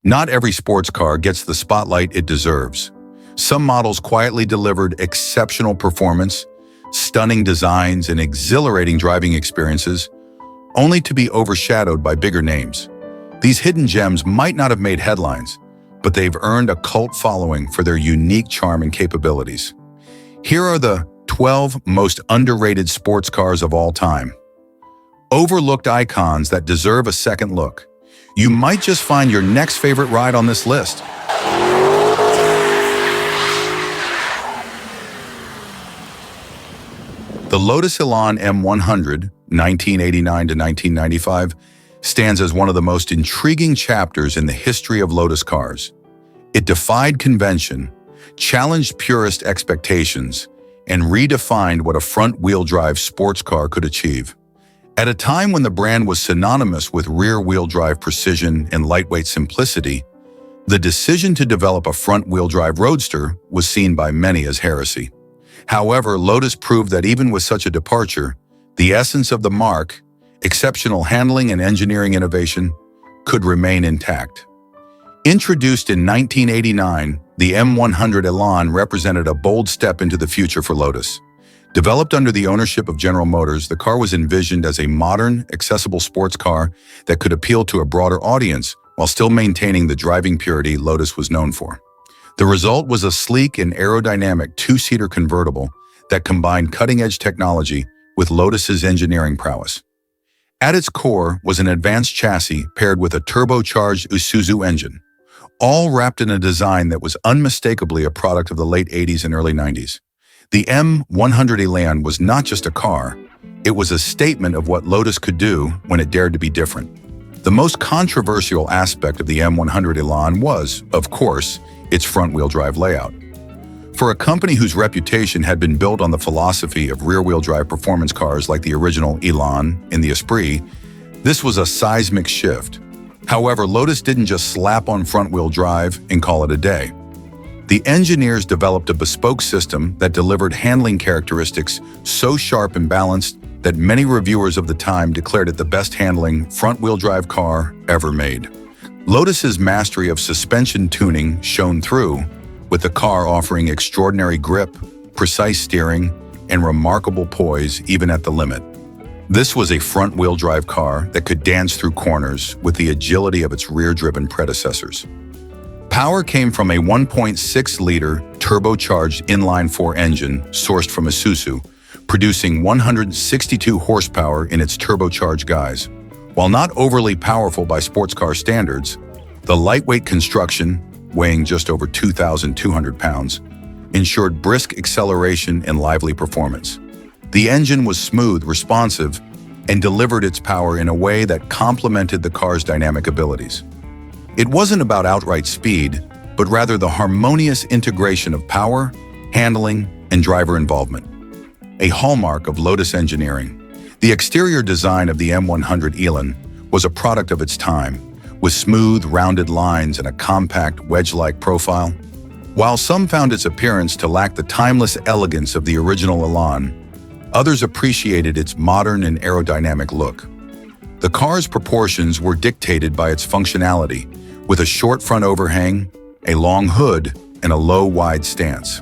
Not every sports car gets the spotlight it deserves. Some models quietly delivered exceptional performance, stunning designs, and exhilarating driving experiences, only to be overshadowed by bigger names. These hidden gems might not have made headlines, but they've earned a cult following for their unique charm and capabilities. Here are the 12 most underrated sports cars of all time. Overlooked icons that deserve a second look. You might just find your next favorite ride on this list. The Lotus Elan M100, 1989 to 1995, stands as one of the most intriguing chapters in the history of Lotus cars. It defied convention, challenged purist expectations, and redefined what a front-wheel drive sports car could achieve. At a time when the brand was synonymous with rear-wheel drive precision and lightweight simplicity, the decision to develop a front-wheel drive roadster was seen by many as heresy. However, Lotus proved that even with such a departure, the essence of the marque, exceptional handling and engineering innovation, could remain intact. Introduced in 1989, the M100 Elan represented a bold step into the future for Lotus. Developed under the ownership of General Motors, the car was envisioned as a modern, accessible sports car that could appeal to a broader audience while still maintaining the driving purity Lotus was known for. The result was a sleek and aerodynamic two-seater convertible that combined cutting-edge technology with Lotus's engineering prowess. At its core was an advanced chassis paired with a turbocharged Isuzu engine, all wrapped in a design that was unmistakably a product of the late 80s and early 90s. The M100 Elan was not just a car, it was a statement of what Lotus could do when it dared to be different. The most controversial aspect of the M100 Elan was, of course, its front-wheel drive layout. For a company whose reputation had been built on the philosophy of rear-wheel drive performance cars like the original Elan and the Esprit, this was a seismic shift. However, Lotus didn't just slap on front-wheel drive and call it a day. The engineers developed a bespoke system that delivered handling characteristics so sharp and balanced that many reviewers of the time declared it the best handling front-wheel drive car ever made. Lotus's mastery of suspension tuning shone through, with the car offering extraordinary grip, precise steering, and remarkable poise even at the limit. This was a front-wheel drive car that could dance through corners with the agility of its rear-driven predecessors. Power came from a 1.6-liter turbocharged inline-4 engine sourced from Isuzu, producing 162 horsepower in its turbocharged guise. While not overly powerful by sports car standards, the lightweight construction, weighing just over 2,200 pounds, ensured brisk acceleration and lively performance. The engine was smooth, responsive, and delivered its power in a way that complemented the car's dynamic abilities. It wasn't about outright speed, but rather the harmonious integration of power, handling, and driver involvement. A hallmark of Lotus engineering, the exterior design of the M100 Elan was a product of its time, with smooth, rounded lines and a compact, wedge-like profile. While some found its appearance to lack the timeless elegance of the original Elan, others appreciated its modern and aerodynamic look. The car's proportions were dictated by its functionality, with a short front overhang, a long hood, and a low, wide stance.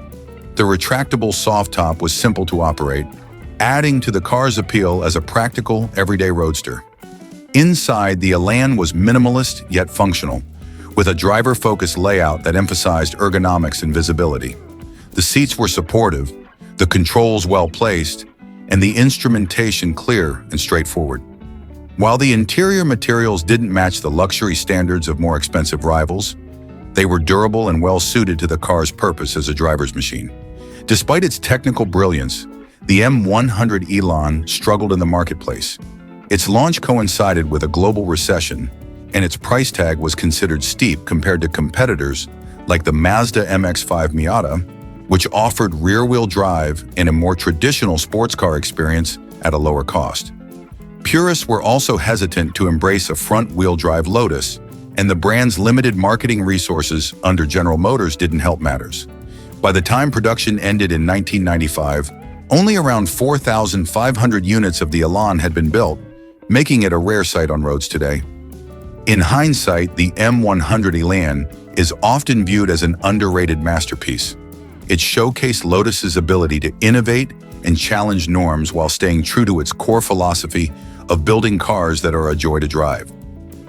The retractable soft top was simple to operate, adding to the car's appeal as a practical, everyday roadster. Inside, the Elan was minimalist yet functional, with a driver-focused layout that emphasized ergonomics and visibility. The seats were supportive, the controls well-placed, and the instrumentation clear and straightforward. While the interior materials didn't match the luxury standards of more expensive rivals, they were durable and well-suited to the car's purpose as a driver's machine. Despite its technical brilliance, the M100 Elan struggled in the marketplace. Its launch coincided with a global recession, and its price tag was considered steep compared to competitors like the Mazda MX-5 Miata, which offered rear-wheel drive and a more traditional sports car experience at a lower cost. Purists were also hesitant to embrace a front-wheel drive Lotus, and the brand's limited marketing resources under General Motors didn't help matters. By the time production ended in 1995, only around 4,500 units of the Elan had been built, making it a rare sight on roads today. In hindsight, the M100 Elan is often viewed as an underrated masterpiece. It showcased Lotus's ability to innovate and challenge norms while staying true to its core philosophy of building cars that are a joy to drive.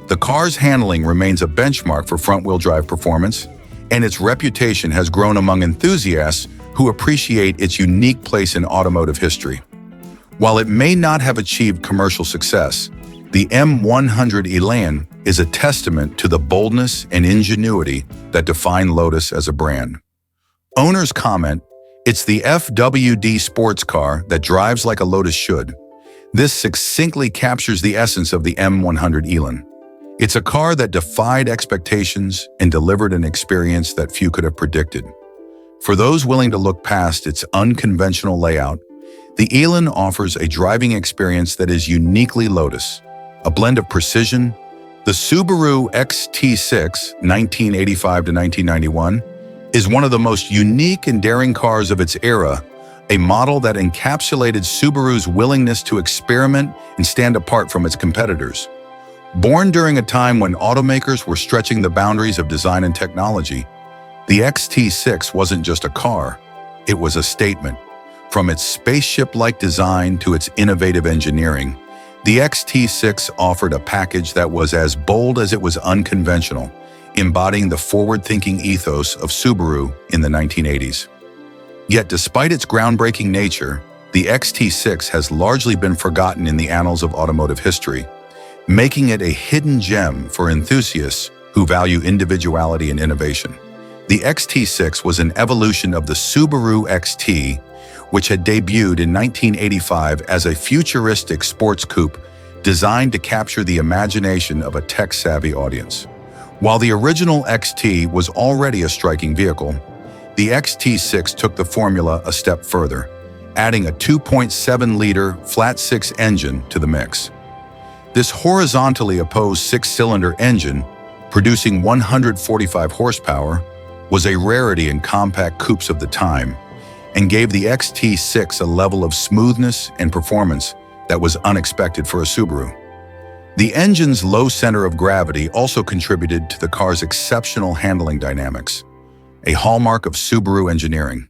The car's handling remains a benchmark for front-wheel drive performance, and its reputation has grown among enthusiasts who appreciate its unique place in automotive history. While it may not have achieved commercial success, the M100 Elan is a testament to the boldness and ingenuity that define Lotus as a brand. Owners comment, "It's the FWD sports car that drives like a Lotus should." This succinctly captures the essence of the M100 Elan. It's a car that defied expectations and delivered an experience that few could have predicted. For those willing to look past its unconventional layout, the Elan offers a driving experience that is uniquely Lotus, a blend of precision. The Subaru XT6, 1985 to 1991, is one of the most unique and daring cars of its era, a model that encapsulated Subaru's willingness to experiment and stand apart from its competitors. Born during a time when automakers were stretching the boundaries of design and technology, the XT6 wasn't just a car, it was a statement. From its spaceship-like design to its innovative engineering, the XT6 offered a package that was as bold as it was unconventional, embodying the forward-thinking ethos of Subaru in the 1980s. Yet despite its groundbreaking nature, the XT6 has largely been forgotten in the annals of automotive history, making it a hidden gem for enthusiasts who value individuality and innovation. The XT6 was an evolution of the Subaru XT, which had debuted in 1985 as a futuristic sports coupe designed to capture the imagination of a tech-savvy audience. While the original XT was already a striking vehicle, the XT6 took the formula a step further, adding a 2.7-liter flat-six engine to the mix. This horizontally opposed six-cylinder engine, producing 145 horsepower, was a rarity in compact coupes of the time and gave the XT6 a level of smoothness and performance that was unexpected for a Subaru. The engine's low center of gravity also contributed to the car's exceptional handling dynamics, a hallmark of Subaru engineering.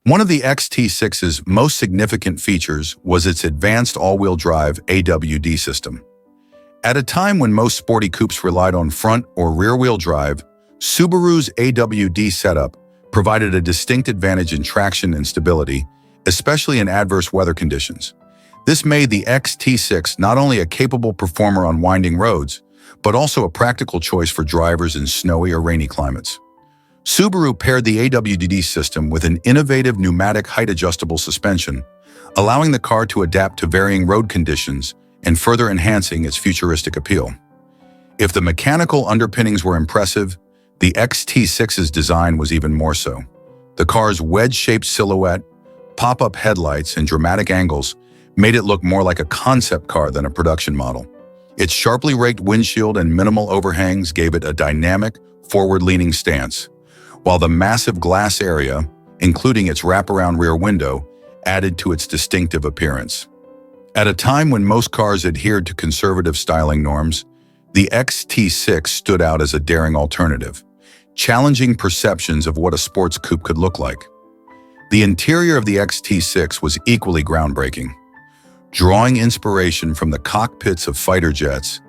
One of the XT6's most significant features was its advanced all-wheel drive AWD system. At a time when most sporty coupes relied on front or rear-wheel drive, Subaru's AWD setup provided a distinct advantage in traction and stability, especially in adverse weather conditions. This made the XT6 not only a capable performer on winding roads, but also a practical choice for drivers in snowy or rainy climates. Subaru paired the AWD system with an innovative pneumatic height-adjustable suspension, allowing the car to adapt to varying road conditions and further enhancing its futuristic appeal. If the mechanical underpinnings were impressive, the XT6's design was even more so. The car's wedge-shaped silhouette, pop-up headlights, and dramatic angles made it look more like a concept car than a production model. Its sharply raked windshield and minimal overhangs gave it a dynamic, forward-leaning stance, while the massive glass area, including its wraparound rear window, added to its distinctive appearance. At a time when most cars adhered to conservative styling norms, the XT6 stood out as a daring alternative, challenging perceptions of what a sports coupe could look like. The interior of the XT6 was equally groundbreaking. Drawing inspiration from the cockpits of fighter jets,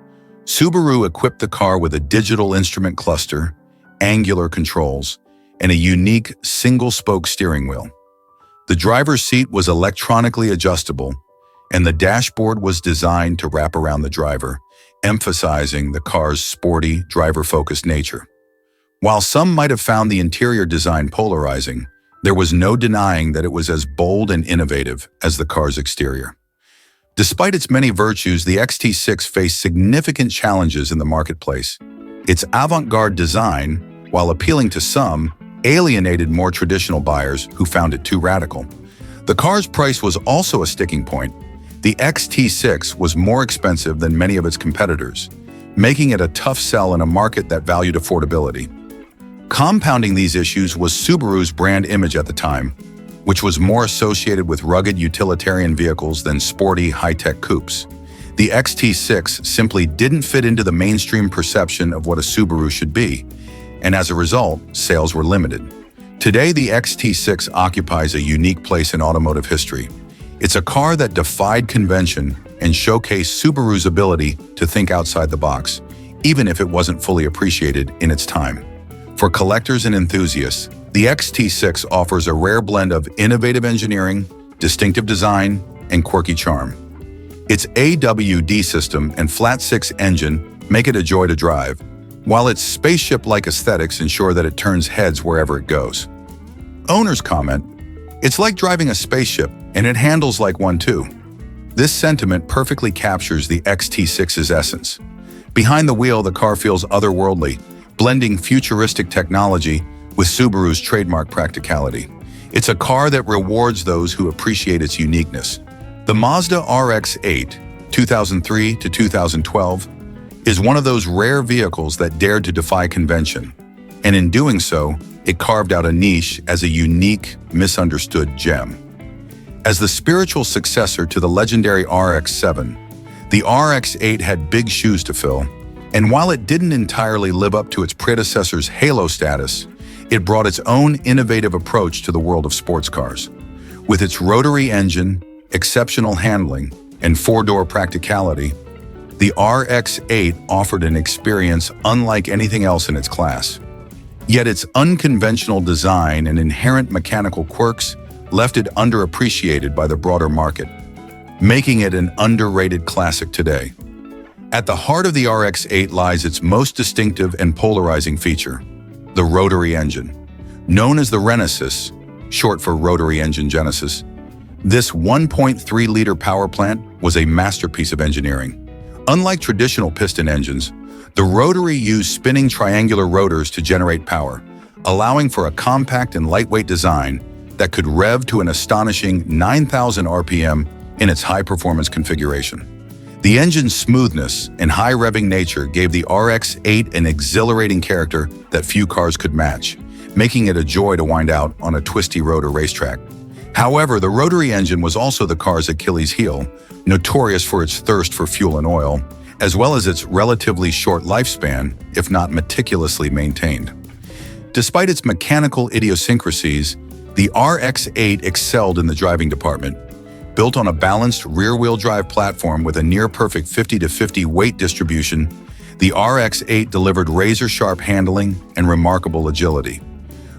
Subaru equipped the car with a digital instrument cluster, angular controls, and a unique single-spoke steering wheel. The driver's seat was electronically adjustable, and the dashboard was designed to wrap around the driver, emphasizing the car's sporty, driver-focused nature. While some might have found the interior design polarizing, there was no denying that it was as bold and innovative as the car's exterior. Despite its many virtues, the XT6 faced significant challenges in the marketplace. Its avant-garde design, while appealing to some, alienated more traditional buyers who found it too radical. The car's price was also a sticking point. The XT6 was more expensive than many of its competitors, making it a tough sell in a market that valued affordability. Compounding these issues was Subaru's brand image at the time, which was more associated with rugged utilitarian vehicles than sporty, high-tech coupes. The XT6 simply didn't fit into the mainstream perception of what a Subaru should be, and as a result, sales were limited. Today, the XT6 occupies a unique place in automotive history. It's a car that defied convention and showcased Subaru's ability to think outside the box, even if it wasn't fully appreciated in its time. For collectors and enthusiasts, the XT6 offers a rare blend of innovative engineering, distinctive design, and quirky charm. Its AWD system and flat-six engine make it a joy to drive, while its spaceship-like aesthetics ensure that it turns heads wherever it goes. Owners comment, "It's like driving a spaceship, and it handles like one too." This sentiment perfectly captures the XT6's essence. Behind the wheel, the car feels otherworldly, blending futuristic technology with Subaru's trademark practicality. It's a car that rewards those who appreciate its uniqueness. The Mazda RX-8, 2003 to 2012, is one of those rare vehicles that dared to defy convention, and in doing so, it carved out a niche as a unique, misunderstood gem. As the spiritual successor to the legendary RX-7, the RX-8 had big shoes to fill, and while it didn't entirely live up to its predecessor's halo status, it brought its own innovative approach to the world of sports cars. With its rotary engine, exceptional handling, and four-door practicality, the RX-8 offered an experience unlike anything else in its class. Yet its unconventional design and inherent mechanical quirks left it underappreciated by the broader market, making it an underrated classic today. At the heart of the RX-8 lies its most distinctive and polarizing feature, the rotary engine. Known as the Renesis, short for Rotary Engine Genesis, this 1.3-liter power plant was a masterpiece of engineering. Unlike traditional piston engines, the rotary used spinning triangular rotors to generate power, allowing for a compact and lightweight design that could rev to an astonishing 9,000 RPM in its high-performance configuration. The engine's smoothness and high-revving nature gave the RX-8 an exhilarating character that few cars could match, making it a joy to wind out on a twisty road or racetrack. However, the rotary engine was also the car's Achilles heel, notorious for its thirst for fuel and oil, as well as its relatively short lifespan, if not meticulously maintained. Despite its mechanical idiosyncrasies, the RX-8 excelled in the driving department. Built on a balanced rear-wheel drive platform with a near-perfect 50-50 weight distribution, the RX-8 delivered razor-sharp handling and remarkable agility.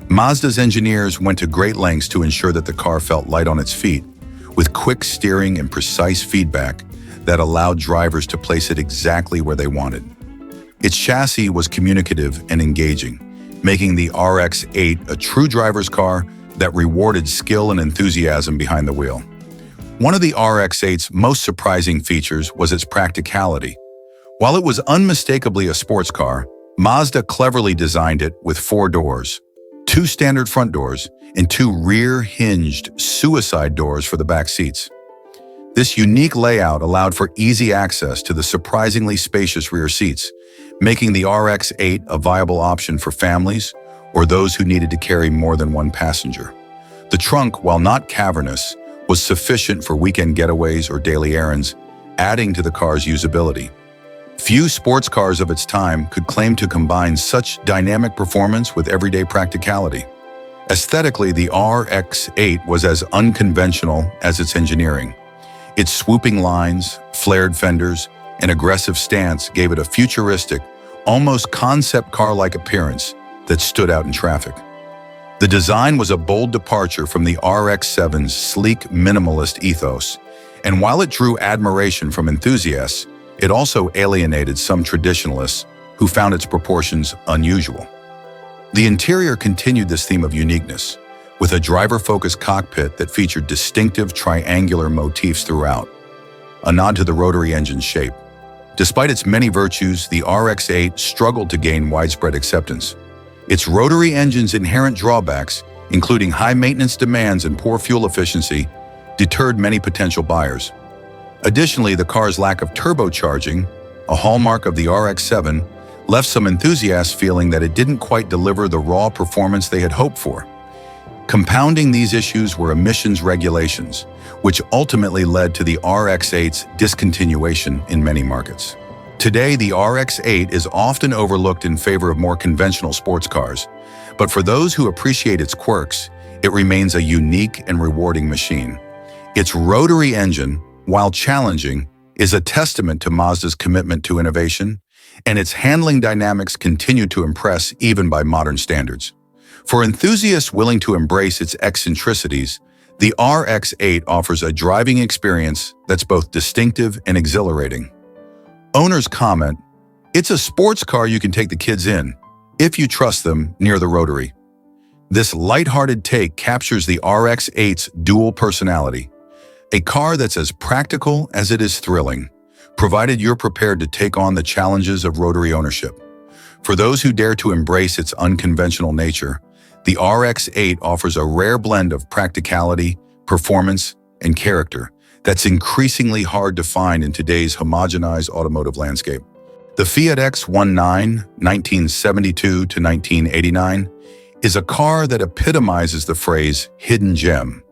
Mazda's engineers went to great lengths to ensure that the car felt light on its feet, with quick steering and precise feedback that allowed drivers to place it exactly where they wanted. Its chassis was communicative and engaging, making the RX-8 a true driver's car that rewarded skill and enthusiasm behind the wheel. One of the RX-8's most surprising features was its practicality. While it was unmistakably a sports car, Mazda cleverly designed it with 4 doors, 2 standard front doors, and 2 rear-hinged suicide doors for the back seats. This unique layout allowed for easy access to the surprisingly spacious rear seats, making the RX-8 a viable option for families or those who needed to carry more than one passenger. The trunk, while not cavernous, was sufficient for weekend getaways or daily errands, adding to the car's usability. Few sports cars of its time could claim to combine such dynamic performance with everyday practicality. Aesthetically, the RX-8 was as unconventional as its engineering. Its swooping lines, flared fenders, and aggressive stance gave it a futuristic, almost concept car-like appearance that stood out in traffic. The design was a bold departure from the RX-7's sleek minimalist ethos, and while it drew admiration from enthusiasts, it also alienated some traditionalists who found its proportions unusual. The interior continued this theme of uniqueness, with a driver-focused cockpit that featured distinctive triangular motifs throughout, a nod to the rotary engine's shape. Despite its many virtues, the RX-8 struggled to gain widespread acceptance. Its rotary engine's inherent drawbacks, including high maintenance demands and poor fuel efficiency, deterred many potential buyers. Additionally, the car's lack of turbocharging, a hallmark of the RX-7, left some enthusiasts feeling that it didn't quite deliver the raw performance they had hoped for. Compounding these issues were emissions regulations, which ultimately led to the RX-8's discontinuation in many markets. Today, the RX-8 is often overlooked in favor of more conventional sports cars, but for those who appreciate its quirks, it remains a unique and rewarding machine. Its rotary engine, while challenging, is a testament to Mazda's commitment to innovation, and its handling dynamics continue to impress even by modern standards. For enthusiasts willing to embrace its eccentricities, the RX-8 offers a driving experience that's both distinctive and exhilarating. Owners comment, "It's a sports car you can take the kids in, if you trust them near the rotary." This lighthearted take captures the RX-8's dual personality, a car that's as practical as it is thrilling, provided you're prepared to take on the challenges of rotary ownership. For those who dare to embrace its unconventional nature, the RX-8 offers a rare blend of practicality, performance, and character that's increasingly hard to find in today's homogenized automotive landscape. The Fiat X1 1972 to 1989, is a car that epitomizes the phrase hidden gem.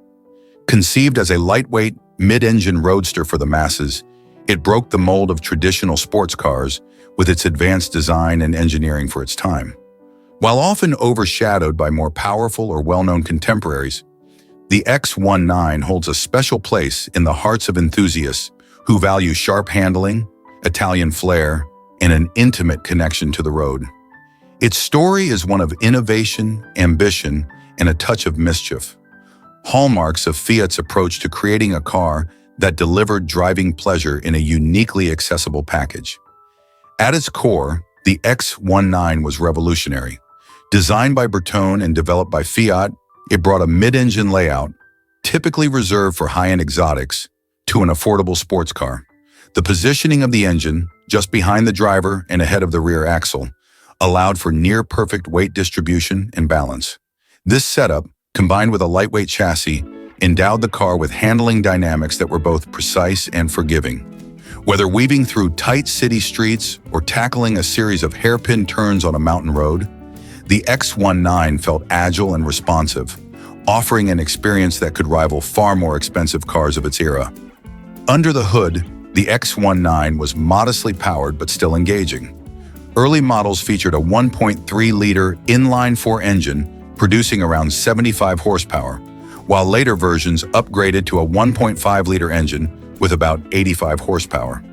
Conceived as a lightweight, mid-engine roadster for the masses, it broke the mold of traditional sports cars with its advanced design and engineering for its time. While often overshadowed by more powerful or well-known contemporaries, the X1 holds a special place in the hearts of enthusiasts who value sharp handling, Italian flair, and an intimate connection to the road. Its story is one of innovation, ambition, and a touch of mischief, hallmarks of Fiat's approach to creating a car that delivered driving pleasure in a uniquely accessible package. At its core, the X1 was revolutionary. Designed by Bertone and developed by Fiat, it brought a mid-engine layout, typically reserved for high-end exotics, to an affordable sports car. The positioning of the engine, just behind the driver and ahead of the rear axle, allowed for near-perfect weight distribution and balance. This setup, combined with a lightweight chassis, endowed the car with handling dynamics that were both precise and forgiving. Whether weaving through tight city streets or tackling a series of hairpin turns on a mountain road, the X1 felt agile and responsive, offering an experience that could rival far more expensive cars of its era. Under the hood, the X1 was modestly powered but still engaging. Early models featured a 1.3-liter inline-4 engine producing around 75 horsepower, while later versions upgraded to a 1.5-liter engine with about 85 horsepower.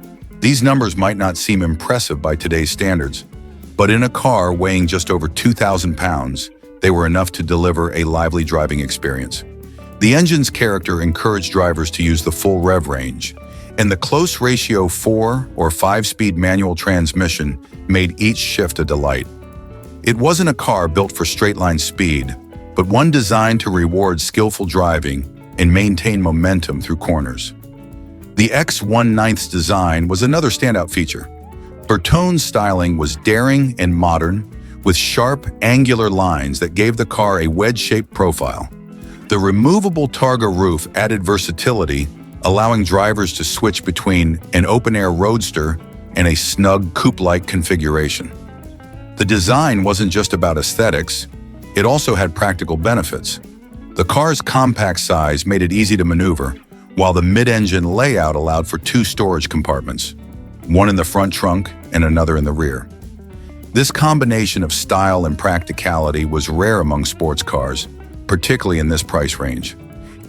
These numbers might not seem impressive by today's standards, but in a car weighing just over 2,000 pounds, they were enough to deliver a lively driving experience. The engine's character encouraged drivers to use the full rev range, and the close ratio 4 or 5-speed manual transmission made each shift a delight. It wasn't a car built for straight-line speed, but one designed to reward skillful driving and maintain momentum through corners. The X1's design was another standout feature. Bertone's styling was daring and modern, with sharp, angular lines that gave the car a wedge-shaped profile. The removable targa roof added versatility, allowing drivers to switch between an open-air roadster and a snug coupe-like configuration. The design wasn't just about aesthetics, it also had practical benefits. The car's compact size made it easy to maneuver, while the mid-engine layout allowed for 2 storage compartments, one in the front trunk and another in the rear. This combination of style and practicality was rare among sports cars, particularly in this price range.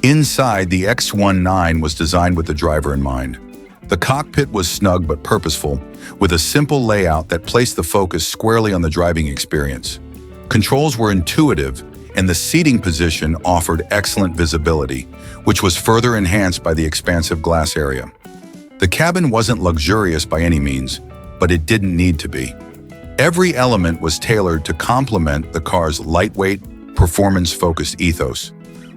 Inside, the X1 was designed with the driver in mind. The cockpit was snug but purposeful, with a simple layout that placed the focus squarely on the driving experience. Controls were intuitive, and the seating position offered excellent visibility, which was further enhanced by the expansive glass area. The cabin wasn't luxurious by any means, but it didn't need to be. Every element was tailored to complement the car's lightweight, performance-focused ethos.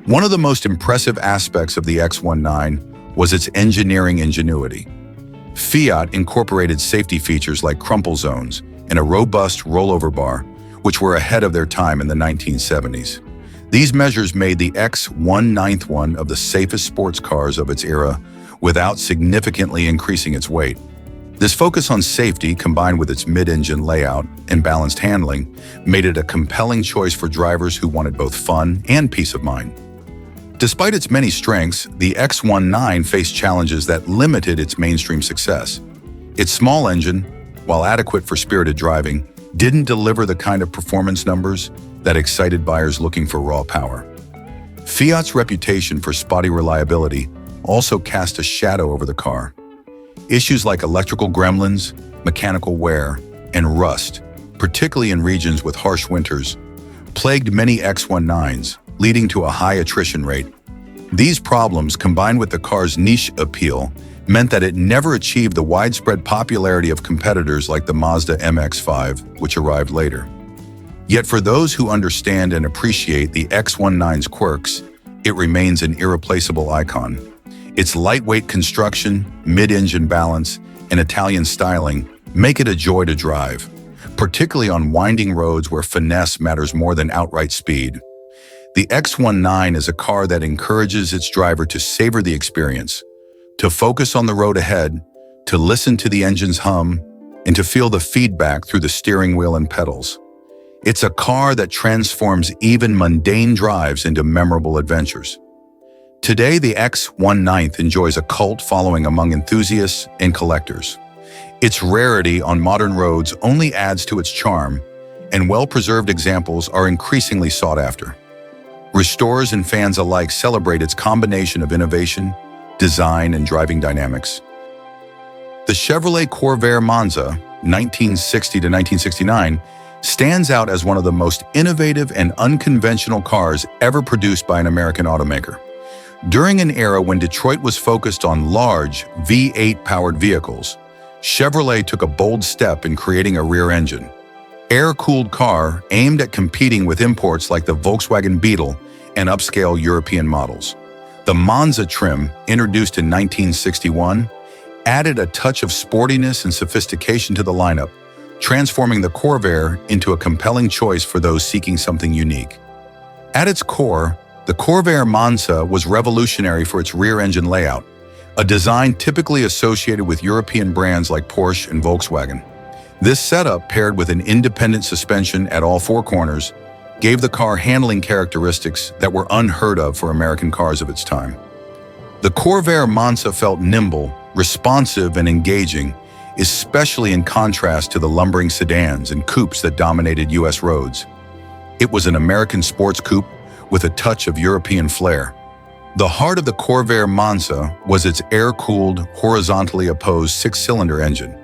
One of the most impressive aspects of the X1 was its engineering ingenuity. Fiat incorporated safety features like crumple zones and a robust rollover bar, which were ahead of their time in the 1970s. These measures made the X1 one of the safest sports cars of its era without significantly increasing its weight. This focus on safety, combined with its mid-engine layout and balanced handling, made it a compelling choice for drivers who wanted both fun and peace of mind. Despite its many strengths, the X1 faced challenges that limited its mainstream success. Its small engine, while adequate for spirited driving, didn't deliver the kind of performance numbers that excited buyers looking for raw power. Fiat's reputation for spotty reliability also cast a shadow over the car. Issues like electrical gremlins, mechanical wear, and rust, particularly in regions with harsh winters, plagued many X19s, leading to a high attrition rate. These problems, combined with the car's niche appeal, meant that it never achieved the widespread popularity of competitors like the Mazda MX-5, which arrived later. Yet for those who understand and appreciate the X19's quirks, it remains an irreplaceable icon. Its lightweight construction, mid-engine balance, and Italian styling make it a joy to drive, particularly on winding roads where finesse matters more than outright speed. The X19 is a car that encourages its driver to savor the experience, to focus on the road ahead, to listen to the engine's hum, and to feel the feedback through the steering wheel and pedals. It's a car that transforms even mundane drives into memorable adventures. Today, the X19 enjoys a cult following among enthusiasts and collectors. Its rarity on modern roads only adds to its charm, and well-preserved examples are increasingly sought after. Restorers and fans alike celebrate its combination of innovation, design, and driving dynamics. The Chevrolet Corvair Monza, 1960 to 1969, stands out as one of the most innovative and unconventional cars ever produced by an American automaker. During an era when Detroit was focused on large V8-powered vehicles, Chevrolet took a bold step in creating a rear-engine, air-cooled car aimed at competing with imports like the Volkswagen Beetle and upscale European models. The Monza trim, introduced in 1961, added a touch of sportiness and sophistication to the lineup, transforming the Corvair into a compelling choice for those seeking something unique. At its core, the Corvair Monza was revolutionary for its rear-engine layout, a design typically associated with European brands like Porsche and Volkswagen. This setup, paired with an independent suspension at all four corners, gave the car handling characteristics that were unheard of for American cars of its time. The Corvair Monza felt nimble, responsive, and engaging, especially in contrast to the lumbering sedans and coupes that dominated U.S. roads. It was an American sports coupe with a touch of European flair. The heart of the Corvair Monza was its air-cooled, horizontally opposed six-cylinder engine.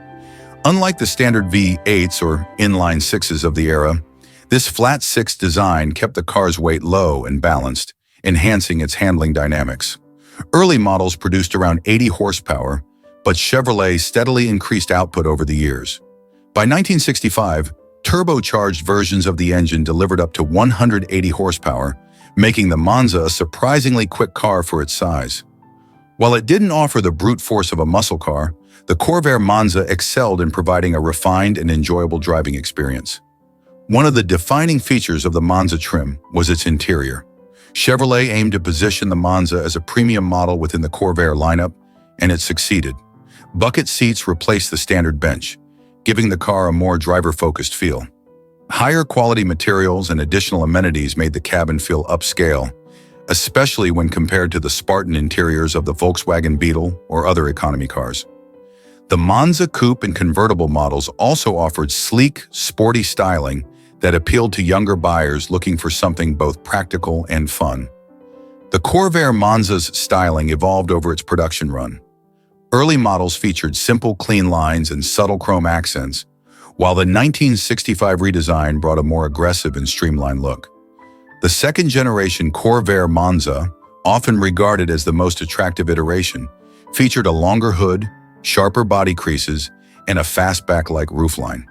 Unlike the standard V8s or inline sixes of the era, this flat six design kept the car's weight low and balanced, enhancing its handling dynamics. Early models produced around 80 horsepower, but Chevrolet steadily increased output over the years. By 1965, turbocharged versions of the engine delivered up to 180 horsepower, making the Monza a surprisingly quick car for its size. While it didn't offer the brute force of a muscle car, the Corvair Monza excelled in providing a refined and enjoyable driving experience. One of the defining features of the Monza trim was its interior. Chevrolet aimed to position the Monza as a premium model within the Corvair lineup, and it succeeded. Bucket seats replaced the standard bench, giving the car a more driver-focused feel. Higher quality materials and additional amenities made the cabin feel upscale, especially when compared to the Spartan interiors of the Volkswagen Beetle or other economy cars. The Monza coupe and convertible models also offered sleek, sporty styling that appealed to younger buyers looking for something both practical and fun. The Corvair Monza's styling evolved over its production run. Early models featured simple, clean lines and subtle chrome accents, while the 1965 redesign brought a more aggressive and streamlined look. The second-generation Corvair Monza, often regarded as the most attractive iteration, featured a longer hood, sharper body creases, and a fastback-like roofline.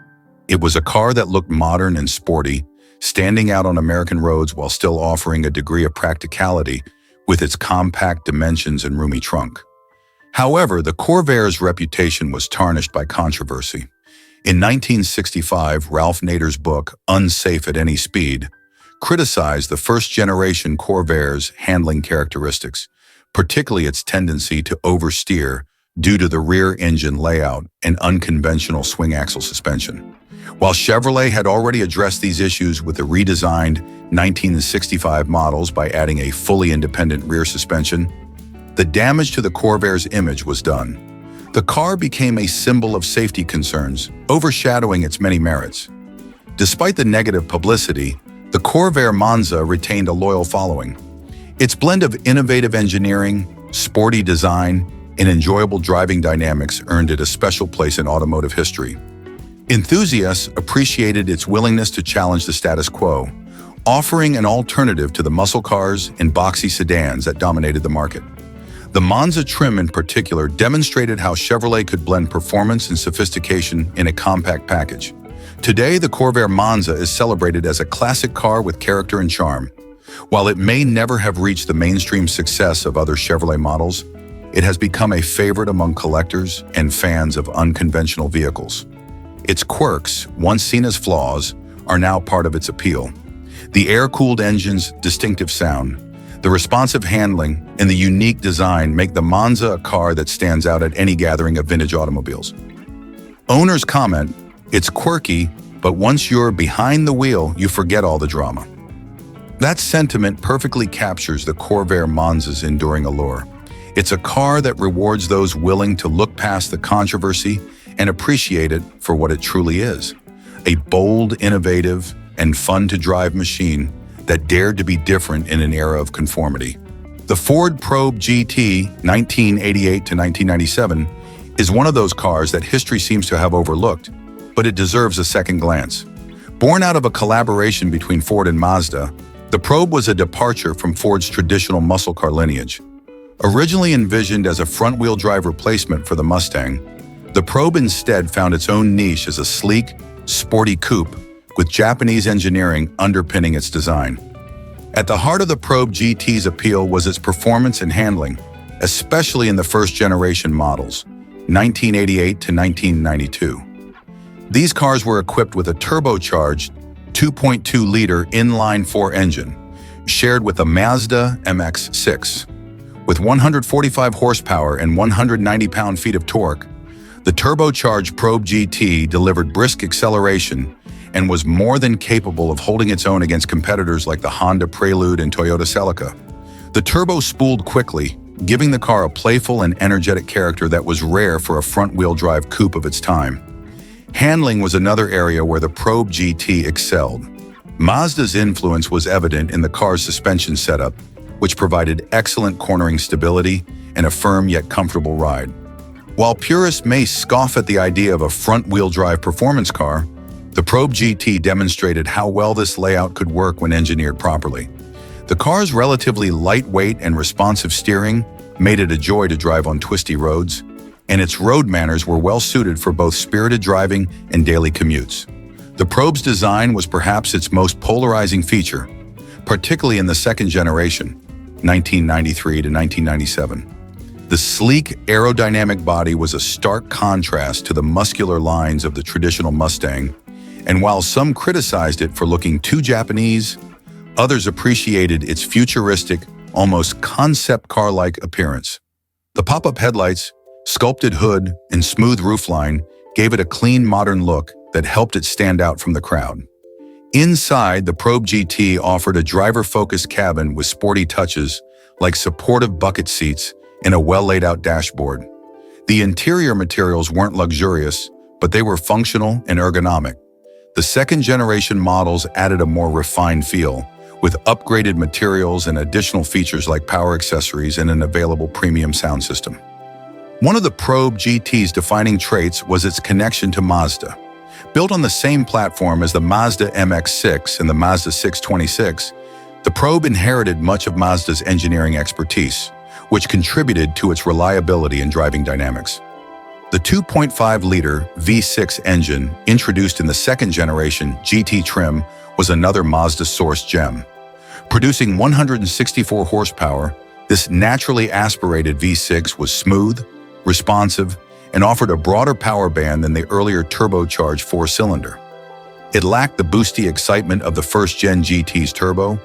It was a car that looked modern and sporty, standing out on American roads while still offering a degree of practicality with its compact dimensions and roomy trunk. However, the Corvair's reputation was tarnished by controversy. In 1965, Ralph Nader's book, Unsafe at Any Speed, criticized the first-generation Corvair's handling characteristics, particularly its tendency to oversteer due to the rear engine layout and unconventional swing axle suspension. While Chevrolet had already addressed these issues with the redesigned 1965 models by adding a fully independent rear suspension, the damage to the Corvair's image was done. The car became a symbol of safety concerns, overshadowing its many merits. Despite the negative publicity, the Corvair Monza retained a loyal following. Its blend of innovative engineering, sporty design, and enjoyable driving dynamics earned it a special place in automotive history. Enthusiasts appreciated its willingness to challenge the status quo, offering an alternative to the muscle cars and boxy sedans that dominated the market. The Monza trim in particular demonstrated how Chevrolet could blend performance and sophistication in a compact package. Today, the Corvair Monza is celebrated as a classic car with character and charm. While it may never have reached the mainstream success of other Chevrolet models, it has become a favorite among collectors and fans of unconventional vehicles. Its quirks, once seen as flaws, are now part of its appeal. The air-cooled engine's distinctive sound, the responsive handling, and the unique design make the Monza a car that stands out at any gathering of vintage automobiles. Owners comment, "It's quirky, but once you're behind the wheel, you forget all the drama." That sentiment perfectly captures the Corvair Monza's enduring allure. It's a car that rewards those willing to look past the controversy and appreciate it for what it truly is, a bold, innovative, and fun-to-drive machine that dared to be different in an era of conformity. The Ford Probe GT 1988 to 1997 is one of those cars that history seems to have overlooked, but it deserves a second glance. Born out of a collaboration between Ford and Mazda, the Probe was a departure from Ford's traditional muscle car lineage. Originally envisioned as a front-wheel drive replacement for the Mustang, the Probe instead found its own niche as a sleek, sporty coupe with Japanese engineering underpinning its design. At the heart of the Probe GT's appeal was its performance and handling, especially in the first-generation models, 1988 to 1992. These cars were equipped with a turbocharged 2.2-liter inline-4 engine, shared with a Mazda MX-6. With 145 horsepower and 190 pound-feet of torque, the turbocharged Probe GT delivered brisk acceleration and was more than capable of holding its own against competitors like the Honda Prelude and Toyota Celica. The turbo spooled quickly, giving the car a playful and energetic character that was rare for a front-wheel drive coupe of its time. Handling was another area where the Probe GT excelled. Mazda's influence was evident in the car's suspension setup, which provided excellent cornering stability and a firm yet comfortable ride. While purists may scoff at the idea of a front-wheel drive performance car, the Probe GT demonstrated how well this layout could work when engineered properly. The car's relatively lightweight and responsive steering made it a joy to drive on twisty roads, and its road manners were well suited for both spirited driving and daily commutes. The Probe's design was perhaps its most polarizing feature, particularly in the second generation, 1993 to 1997. The sleek, aerodynamic body was a stark contrast to the muscular lines of the traditional Mustang, and while some criticized it for looking too Japanese, others appreciated its futuristic, almost concept car-like appearance. The pop-up headlights, sculpted hood, and smooth roofline gave it a clean, modern look that helped it stand out from the crowd. Inside, the Probe GT offered a driver-focused cabin with sporty touches like supportive bucket seats and a well-laid-out dashboard. The interior materials weren't luxurious, but they were functional and ergonomic. The second-generation models added a more refined feel, with upgraded materials and additional features like power accessories and an available premium sound system. One of the Probe GT's defining traits was its connection to Mazda. Built on the same platform as the Mazda MX-6 and the Mazda 626, the Probe inherited much of Mazda's engineering expertise, which contributed to its reliability and driving dynamics. The 2.5-liter V6 engine, introduced in the second-generation GT trim, was another Mazda-sourced gem. Producing 164 horsepower, this naturally aspirated V6 was smooth, responsive, and offered a broader power band than the earlier turbocharged four-cylinder. It lacked the boosty excitement of the first-gen GT's turbo,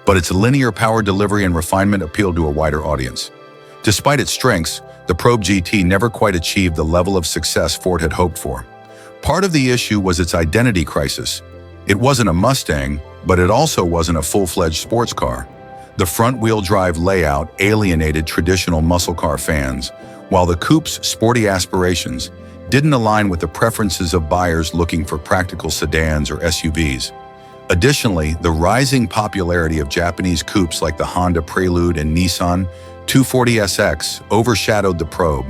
but its linear power delivery and refinement appealed to a wider audience. Despite its strengths, the Probe GT never quite achieved the level of success Ford had hoped for. Part of the issue was its identity crisis. It wasn't a Mustang, but it also wasn't a full-fledged sports car. The front-wheel drive layout alienated traditional muscle car fans, while the coupe's sporty aspirations didn't align with the preferences of buyers looking for practical sedans or SUVs. Additionally, the rising popularity of Japanese coupes like the Honda Prelude and Nissan 240SX overshadowed the Probe,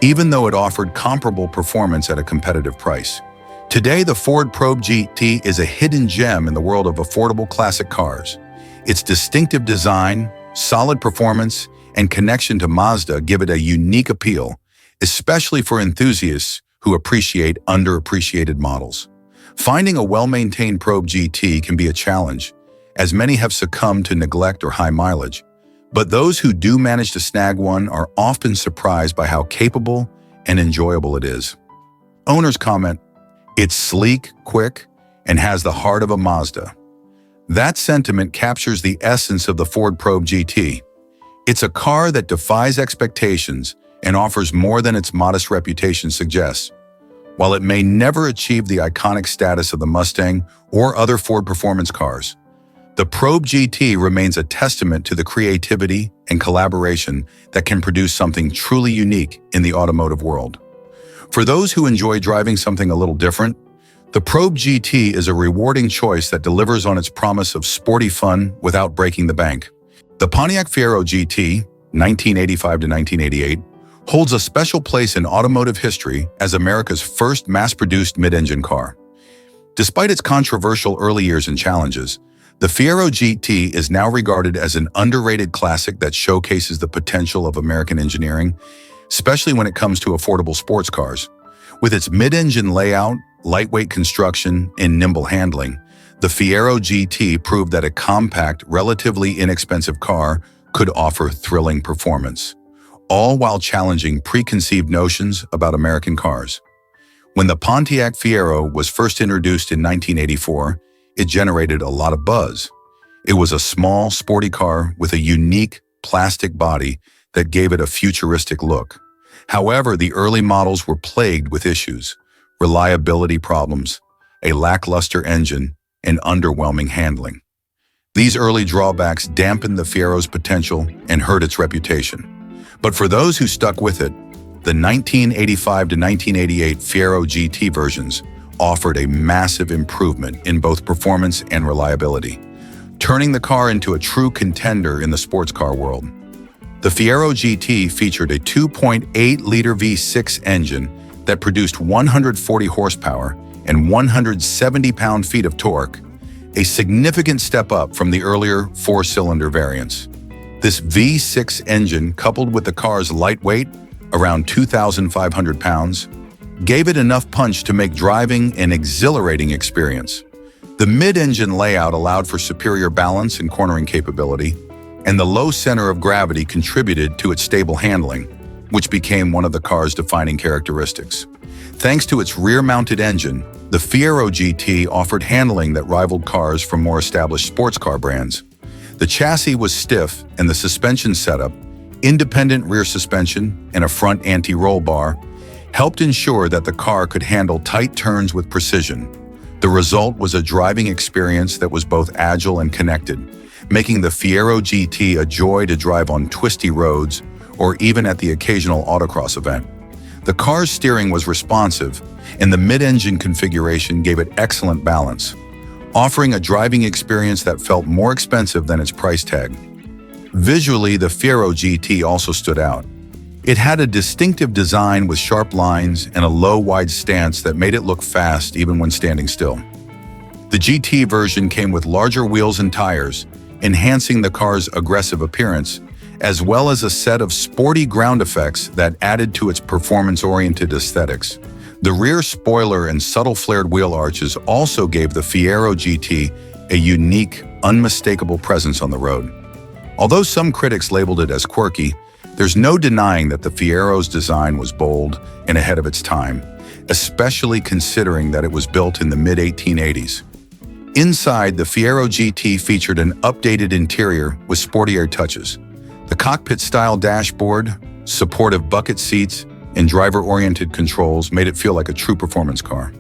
even though it offered comparable performance at a competitive price. Today, the Ford Probe GT is a hidden gem in the world of affordable classic cars. Its distinctive design, solid performance, and connection to Mazda give it a unique appeal, especially for enthusiasts who appreciate underappreciated models. Finding a well-maintained Probe GT can be a challenge, as many have succumbed to neglect or high mileage. But those who do manage to snag one are often surprised by how capable and enjoyable it is. Owners comment, "It's sleek, quick, and has the heart of a Mazda." That sentiment captures the essence of the Ford Probe GT. It's a car that defies expectations and offers more than its modest reputation suggests. While it may never achieve the iconic status of the Mustang or other Ford performance cars, the Probe GT remains a testament to the creativity and collaboration that can produce something truly unique in the automotive world. For those who enjoy driving something a little different, the Probe GT is a rewarding choice that delivers on its promise of sporty fun without breaking the bank. The Pontiac Fiero GT, 1985 to 1988, holds a special place in automotive history as America's first mass-produced mid-engine car. Despite its controversial early years and challenges, the Fiero GT is now regarded as an underrated classic that showcases the potential of American engineering, especially when it comes to affordable sports cars. With its mid-engine layout, lightweight construction, and nimble handling, the Fiero GT proved that a compact, relatively inexpensive car could offer thrilling performance, all while challenging preconceived notions about American cars. When the Pontiac Fiero was first introduced in 1984, it generated a lot of buzz. It was a small, sporty car with a unique plastic body that gave it a futuristic look. However, the early models were plagued with issues: reliability problems, a lackluster engine, and underwhelming handling. These early drawbacks dampened the Fiero's potential and hurt its reputation. But for those who stuck with it, the 1985 to 1988 Fiero GT versions offered a massive improvement in both performance and reliability, turning the car into a true contender in the sports car world. The Fiero GT featured a 2.8-liter V6 engine that produced 140 horsepower and 170 pound-feet of torque, a significant step up from the earlier four-cylinder variants. This V6 engine, coupled with the car's lightweight, around 2,500 pounds, gave it enough punch to make driving an exhilarating experience. The mid-engine layout allowed for superior balance and cornering capability, and the low center of gravity contributed to its stable handling, which became one of the car's defining characteristics. Thanks to its rear-mounted engine, the Fiero GT offered handling that rivaled cars from more established sports car brands. The chassis was stiff, and the suspension setup, independent rear suspension and a front anti-roll bar, helped ensure that the car could handle tight turns with precision. The result was a driving experience that was both agile and connected, making the Fiero GT a joy to drive on twisty roads or even at the occasional autocross event. The car's steering was responsive, and the mid-engine configuration gave it excellent balance, offering a driving experience that felt more expensive than its price tag. Visually, the Fiero GT also stood out. It had a distinctive design with sharp lines and a low, wide stance that made it look fast even when standing still. The GT version came with larger wheels and tires, enhancing the car's aggressive appearance, as well as a set of sporty ground effects that added to its performance-oriented aesthetics. The rear spoiler and subtle flared wheel arches also gave the Fiero GT a unique, unmistakable presence on the road. Although some critics labeled it as quirky, there's no denying that the Fiero's design was bold and ahead of its time, especially considering that it was built in the mid-1880s. Inside, the Fiero GT featured an updated interior with sportier touches. The cockpit-style dashboard, supportive bucket seats, and driver-oriented controls made it feel like a true performance car.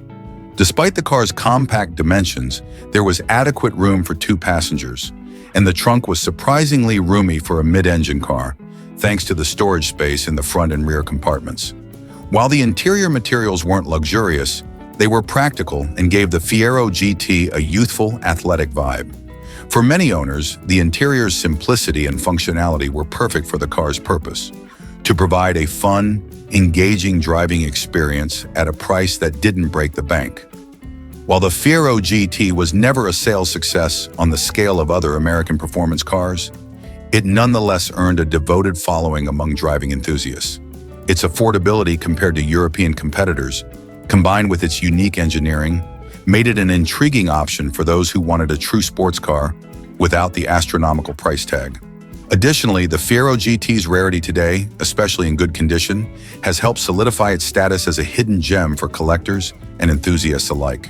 Despite the car's compact dimensions, there was adequate room for 2 passengers, and the trunk was surprisingly roomy for a mid-engine car, thanks to the storage space in the front and rear compartments. While the interior materials weren't luxurious, they were practical and gave the Fiero GT a youthful, athletic vibe. For many owners, the interior's simplicity and functionality were perfect for the car's purpose: to provide a fun, engaging driving experience at a price that didn't break the bank. While the Fiero GT was never a sales success on the scale of other American performance cars, it nonetheless earned a devoted following among driving enthusiasts. Its affordability compared to European competitors, combined with its unique engineering, made it an intriguing option for those who wanted a true sports car without the astronomical price tag. Additionally, the Fiero GT's rarity today, especially in good condition, has helped solidify its status as a hidden gem for collectors and enthusiasts alike.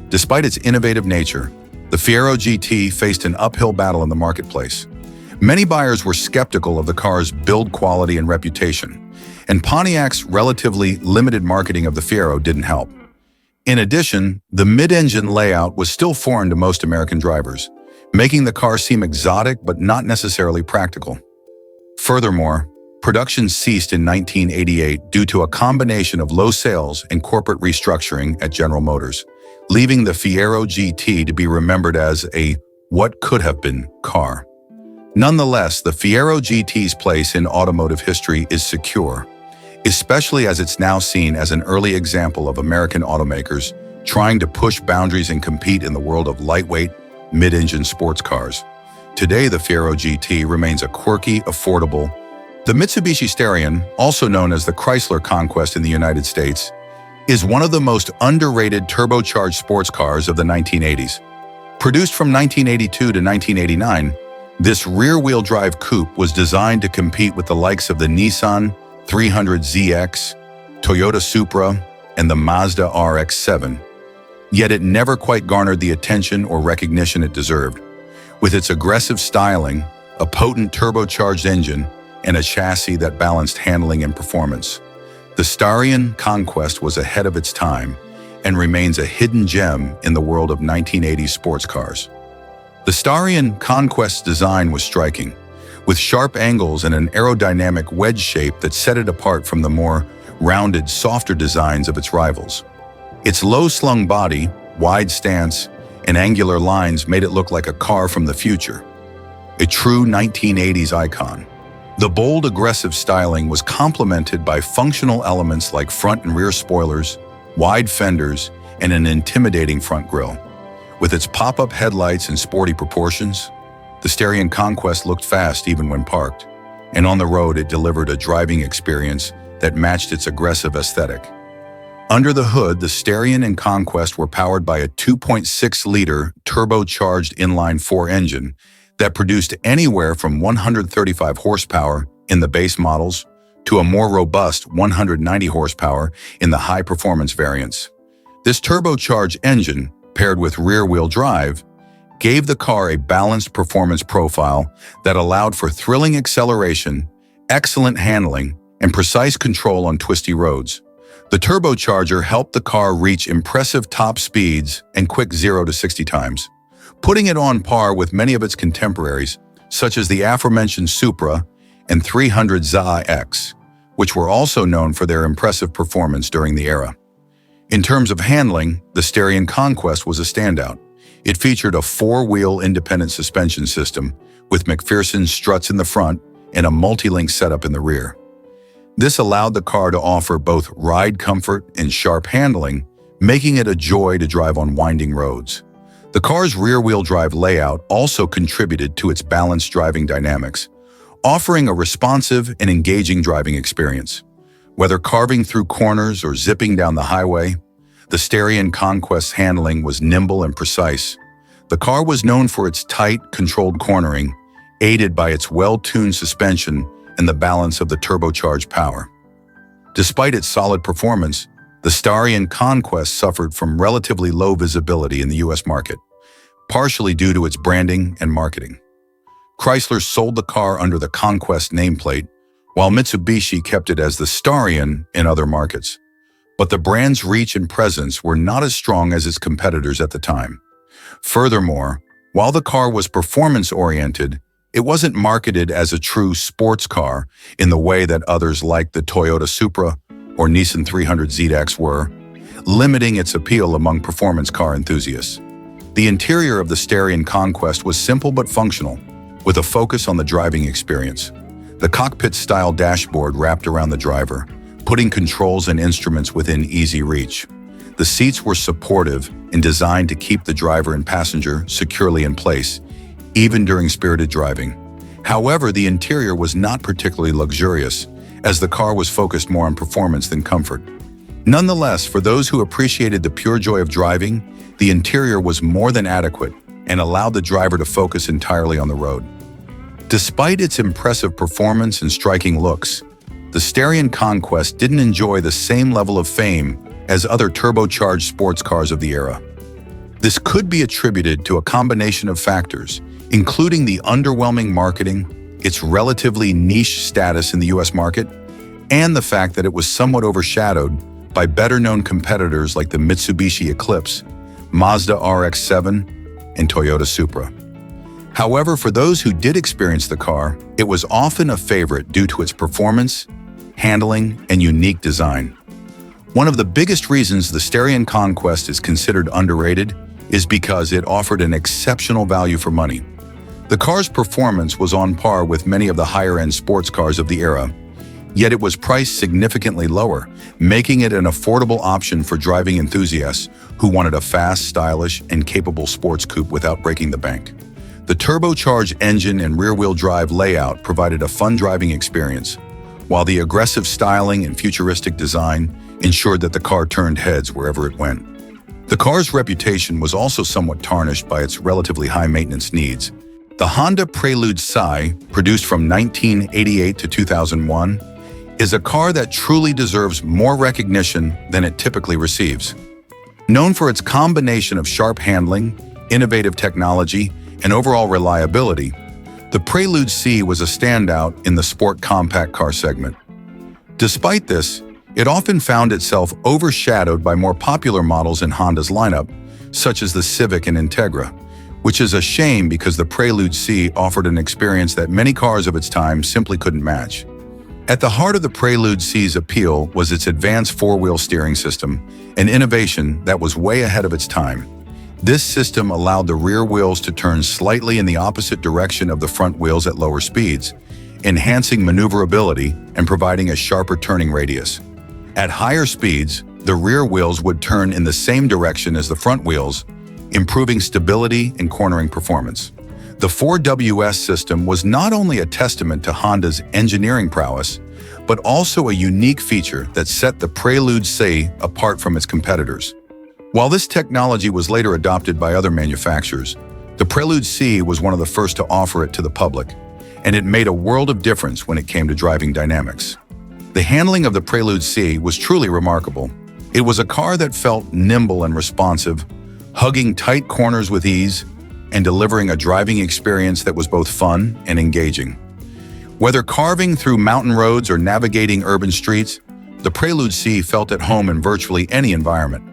Despite its innovative nature, the Fiero GT faced an uphill battle in the marketplace. Many buyers were skeptical of the car's build quality and reputation, and Pontiac's relatively limited marketing of the Fiero didn't help. In addition, the mid-engine layout was still foreign to most American drivers, making the car seem exotic but not necessarily practical. Furthermore, production ceased in 1988 due to a combination of low sales and corporate restructuring at General Motors, leaving the Fiero GT to be remembered as a what-could-have-been car. Nonetheless, the Fiero GT's place in automotive history is secure, especially as it's now seen as an early example of American automakers trying to push boundaries and compete in the world of lightweight, mid-engine sports cars. Today, the Fiero GT remains a quirky, affordable. The Mitsubishi Starion, also known as the Chrysler Conquest in the United States, is one of the most underrated turbocharged sports cars of the 1980s. Produced from 1982 to 1989, this rear-wheel drive coupe was designed to compete with the likes of the Nissan 300ZX, Toyota Supra, and the Mazda RX-7. Yet it never quite garnered the attention or recognition it deserved. With its aggressive styling, a potent turbocharged engine, and a chassis that balanced handling and performance, the Starion Conquest was ahead of its time and remains a hidden gem in the world of 1980s sports cars. The Starion Conquest's design was striking, with sharp angles and an aerodynamic wedge shape that set it apart from the more rounded, softer designs of its rivals. Its low-slung body, wide stance, and angular lines made it look like a car from the future, a true 1980s icon. The bold, aggressive styling was complemented by functional elements like front and rear spoilers, wide fenders, and an intimidating front grille. With its pop-up headlights and sporty proportions, the Starion Conquest looked fast even when parked, and on the road it delivered a driving experience that matched its aggressive aesthetic. Under the hood, the Starion and Conquest were powered by a 2.6-liter turbocharged inline-4 engine that produced anywhere from 135 horsepower in the base models to a more robust 190 horsepower in the high-performance variants. This turbocharged engine, paired with rear-wheel drive, gave the car a balanced performance profile that allowed for thrilling acceleration, excellent handling, and precise control on twisty roads. The turbocharger helped the car reach impressive top speeds and quick 0 to 60 times, putting it on par with many of its contemporaries, such as the aforementioned Supra and 300ZX, which were also known for their impressive performance during the era. In terms of handling, the Starion Conquest was a standout. It featured a 4-wheel independent suspension system with McPherson struts in the front and a multi-link setup in the rear. This allowed the car to offer both ride comfort and sharp handling, making it a joy to drive on winding roads. The car's rear-wheel drive layout also contributed to its balanced driving dynamics, offering a responsive and engaging driving experience. Whether carving through corners or zipping down the highway, the Starion Conquest's handling was nimble and precise. The car was known for its tight, controlled cornering, aided by its well-tuned suspension and the balance of the turbocharged power. Despite its solid performance, the Starion Conquest suffered from relatively low visibility in the U.S. market, partially due to its branding and marketing. Chrysler sold the car under the Conquest nameplate, while Mitsubishi kept it as the Starion in other markets. But the brand's reach and presence were not as strong as its competitors at the time. Furthermore, while the car was performance-oriented, it wasn't marketed as a true sports car in the way that others like the Toyota Supra or Nissan 300ZX were, limiting its appeal among performance car enthusiasts. The interior of the Starion Conquest was simple but functional, with a focus on the driving experience. The cockpit-style dashboard wrapped around the driver, putting controls and instruments within easy reach. The seats were supportive and designed to keep the driver and passenger securely in place, even during spirited driving. However, the interior was not particularly luxurious, as the car was focused more on performance than comfort. Nonetheless, for those who appreciated the pure joy of driving, the interior was more than adequate and allowed the driver to focus entirely on the road. Despite its impressive performance and striking looks, the Starion Conquest didn't enjoy the same level of fame as other turbocharged sports cars of the era. This could be attributed to a combination of factors, including the underwhelming marketing, its relatively niche status in the US market, and the fact that it was somewhat overshadowed by better-known competitors like the Mitsubishi Eclipse, Mazda RX-7, and Toyota Supra. However, for those who did experience the car, it was often a favorite due to its performance, handling, and unique design. One of the biggest reasons the Starion Conquest is considered underrated is because it offered an exceptional value for money. The car's performance was on par with many of the higher-end sports cars of the era, yet it was priced significantly lower, making it an affordable option for driving enthusiasts who wanted a fast, stylish, and capable sports coupe without breaking the bank. The turbocharged engine and rear-wheel drive layout provided a fun driving experience, while the aggressive styling and futuristic design ensured that the car turned heads wherever it went. The car's reputation was also somewhat tarnished by its relatively high maintenance needs. The Honda Prelude Si, produced from 1988 to 2001, is a car that truly deserves more recognition than it typically receives. Known for its combination of sharp handling, innovative technology, and overall reliability, the Prelude Si was a standout in the sport compact car segment. Despite this, it often found itself overshadowed by more popular models in Honda's lineup, such as the Civic and Integra, which is a shame because the Prelude Si offered an experience that many cars of its time simply couldn't match. At the heart of the Prelude Si's appeal was its advanced four-wheel steering system, an innovation that was way ahead of its time. This system allowed the rear wheels to turn slightly in the opposite direction of the front wheels at lower speeds, enhancing maneuverability and providing a sharper turning radius. At higher speeds, the rear wheels would turn in the same direction as the front wheels, improving stability and cornering performance. The 4WS system was not only a testament to Honda's engineering prowess, but also a unique feature that set the Prelude Si apart from its competitors. While this technology was later adopted by other manufacturers, the Prelude Si was one of the first to offer it to the public, and it made a world of difference when it came to driving dynamics. The handling of the Prelude Si was truly remarkable. It was a car that felt nimble and responsive, hugging tight corners with ease, and delivering a driving experience that was both fun and engaging. Whether carving through mountain roads or navigating urban streets, the Prelude Si felt at home in virtually any environment.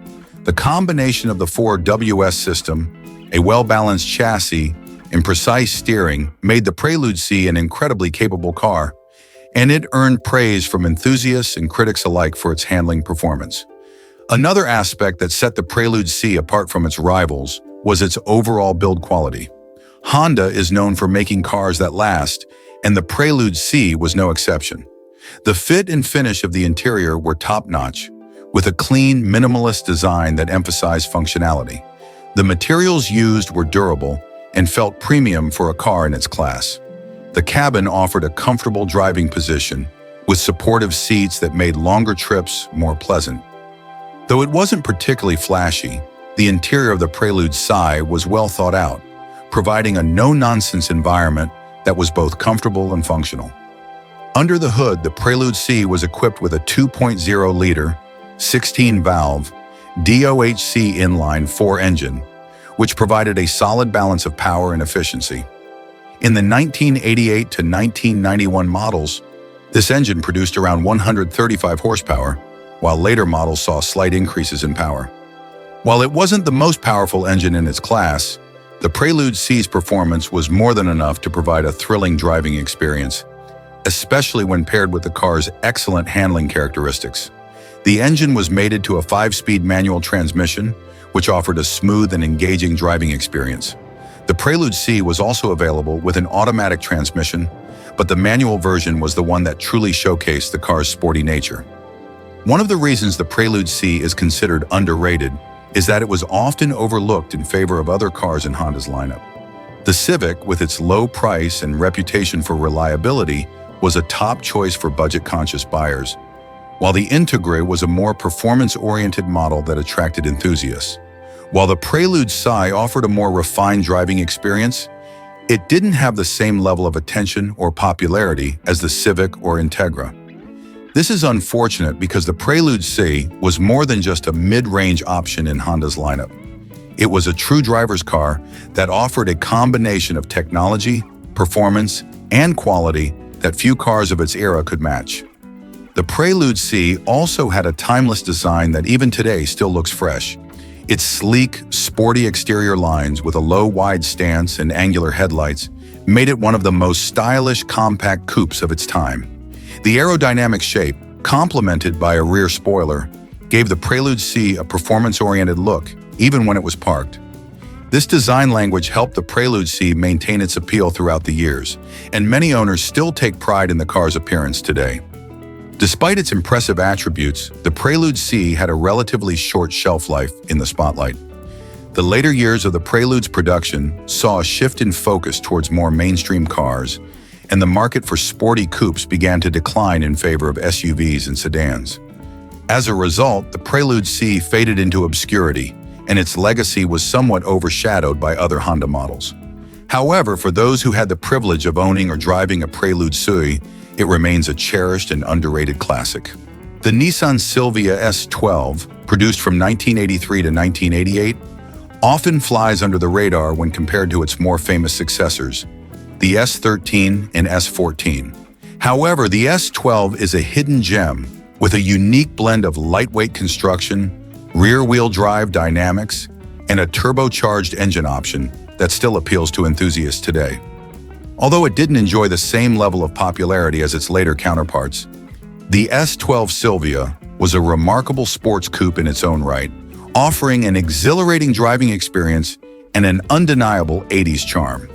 The combination of the 4WS system, a well-balanced chassis, and precise steering made the Prelude Si an incredibly capable car, and it earned praise from enthusiasts and critics alike for its handling performance. Another aspect that set the Prelude Si apart from its rivals was its overall build quality. Honda is known for making cars that last, and the Prelude Si was no exception. The fit and finish of the interior were top-notch, with a clean, minimalist design that emphasized functionality. The materials used were durable and felt premium for a car in its class. The cabin offered a comfortable driving position, with supportive seats that made longer trips more pleasant. Though it wasn't particularly flashy, the interior of the Prelude Si was well thought out, providing a no-nonsense environment that was both comfortable and functional. Under the hood, the Prelude Si was equipped with a 2.0-liter, 16-valve, DOHC inline-4 engine, which provided a solid balance of power and efficiency. In the 1988 to 1991 models, This engine produced around 135 horsepower, while later models saw slight increases in power. While it wasn't the most powerful engine in its class, the Prelude Si's performance was more than enough to provide a thrilling driving experience, especially when paired with the car's excellent handling characteristics. The engine was mated to a 5-speed manual transmission, which offered a smooth and engaging driving experience. The Prelude Si was also available with an automatic transmission, but the manual version was the one that truly showcased the car's sporty nature. One of the reasons the Prelude Si is considered underrated is that it was often overlooked in favor of other cars in Honda's lineup. The Civic, with its low price and reputation for reliability, was a top choice for budget-conscious buyers, while the Integra was a more performance-oriented model that attracted enthusiasts. While the Prelude Si offered a more refined driving experience, it didn't have the same level of attention or popularity as the Civic or Integra. This is unfortunate because the Prelude Si was more than just a mid-range option in Honda's lineup. It was a true driver's car that offered a combination of technology, performance, and quality that few cars of its era could match. The Prelude Si also had a timeless design that even today still looks fresh. Its sleek, sporty exterior lines with a low, wide stance and angular headlights made it one of the most stylish compact coupes of its time. The aerodynamic shape, complemented by a rear spoiler, gave the Prelude Si a performance-oriented look, even when it was parked. This design language helped the Prelude Si maintain its appeal throughout the years, and many owners still take pride in the car's appearance today. Despite its impressive attributes, the Prelude Si had a relatively short shelf life in the spotlight. The later years of the Prelude's production saw a shift in focus towards more mainstream cars, and the market for sporty coupes began to decline in favor of SUVs and sedans. As a result, the Prelude Si faded into obscurity, and its legacy was somewhat overshadowed by other Honda models. However, for those who had the privilege of owning or driving a Prelude Si, it remains a cherished and underrated classic. The Nissan Silvia S12, produced from 1983 to 1988, often flies under the radar when compared to its more famous successors, the S13 and S14. However, the S12 is a hidden gem with a unique blend of lightweight construction, rear-wheel drive dynamics, and a turbocharged engine option that still appeals to enthusiasts today. Although it didn't enjoy the same level of popularity as its later counterparts, the S12 Silvia was a remarkable sports coupe in its own right, offering an exhilarating driving experience and an undeniable 80s charm.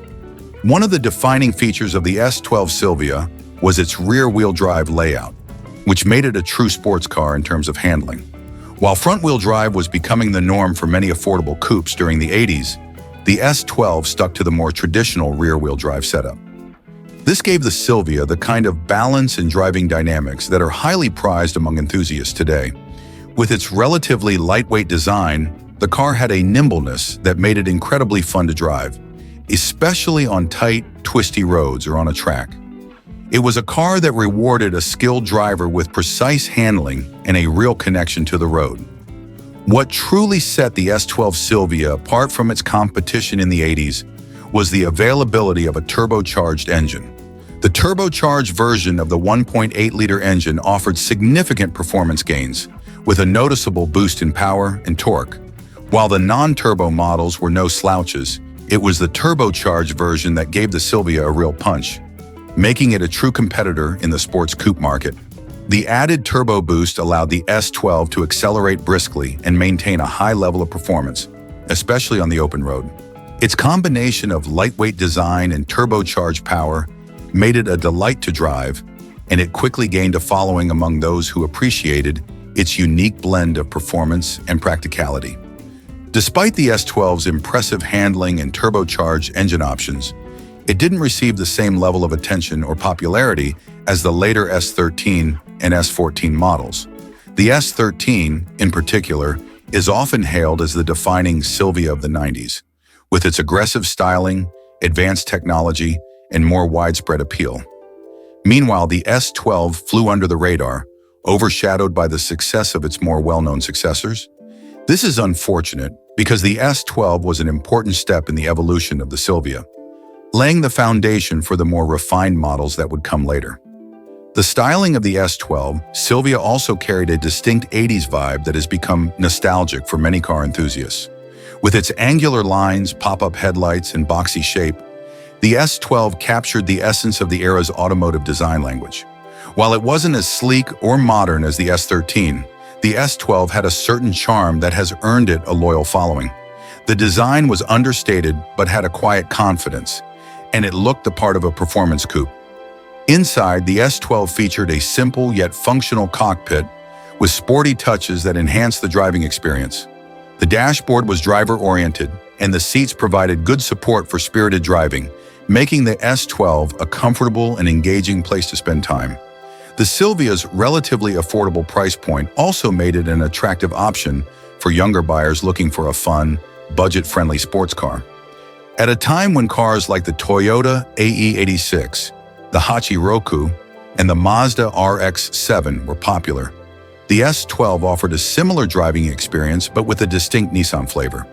One of the defining features of the S12 Silvia was its rear-wheel drive layout, which made it a true sports car in terms of handling. While front-wheel drive was becoming the norm for many affordable coupes during the 80s, the S12 stuck to the more traditional rear-wheel drive setup. This gave the Silvia the kind of balance and driving dynamics that are highly prized among enthusiasts today. With its relatively lightweight design, the car had a nimbleness that made it incredibly fun to drive, especially on tight, twisty roads or on a track. It was a car that rewarded a skilled driver with precise handling and a real connection to the road. What truly set the S12 Silvia apart from its competition in the 80s was the availability of a turbocharged engine. The turbocharged version of the 1.8-liter engine offered significant performance gains, with a noticeable boost in power and torque. While the non-turbo models were no slouches, it was the turbocharged version that gave the Silvia a real punch, making it a true competitor in the sports coupe market. The added turbo boost allowed the S12 to accelerate briskly and maintain a high level of performance, especially on the open road. Its combination of lightweight design and turbocharged power made it a delight to drive, and it quickly gained a following among those who appreciated its unique blend of performance and practicality. Despite the S12's impressive handling and turbocharged engine options, it didn't receive the same level of attention or popularity as the later S13 and S14 models. The S13, in particular, is often hailed as the defining Silvia of the 90s, with its aggressive styling, advanced technology, and more widespread appeal. Meanwhile, the S12 flew under the radar, overshadowed by the success of its more well-known successors. This is unfortunate because the S12 was an important step in the evolution of the Silvia, laying the foundation for the more refined models that would come later. The styling of the S12, Silvia also carried a distinct 80s vibe that has become nostalgic for many car enthusiasts. With its angular lines, pop-up headlights, and boxy shape, the S12 captured the essence of the era's automotive design language. While it wasn't as sleek or modern as the S13, the S12 had a certain charm that has earned it a loyal following. The design was understated but had a quiet confidence, and it looked the part of a performance coupe. Inside, the S12 featured a simple yet functional cockpit with sporty touches that enhanced the driving experience. The dashboard was driver-oriented, and the seats provided good support for spirited driving, making the S12 a comfortable and engaging place to spend time. The Silvia's relatively affordable price point also made it an attractive option for younger buyers looking for a fun, budget-friendly sports car. At a time when cars like the Toyota AE86, the Hachiroku, and the Mazda RX-7 were popular, the S12 offered a similar driving experience but with a distinct Nissan flavor.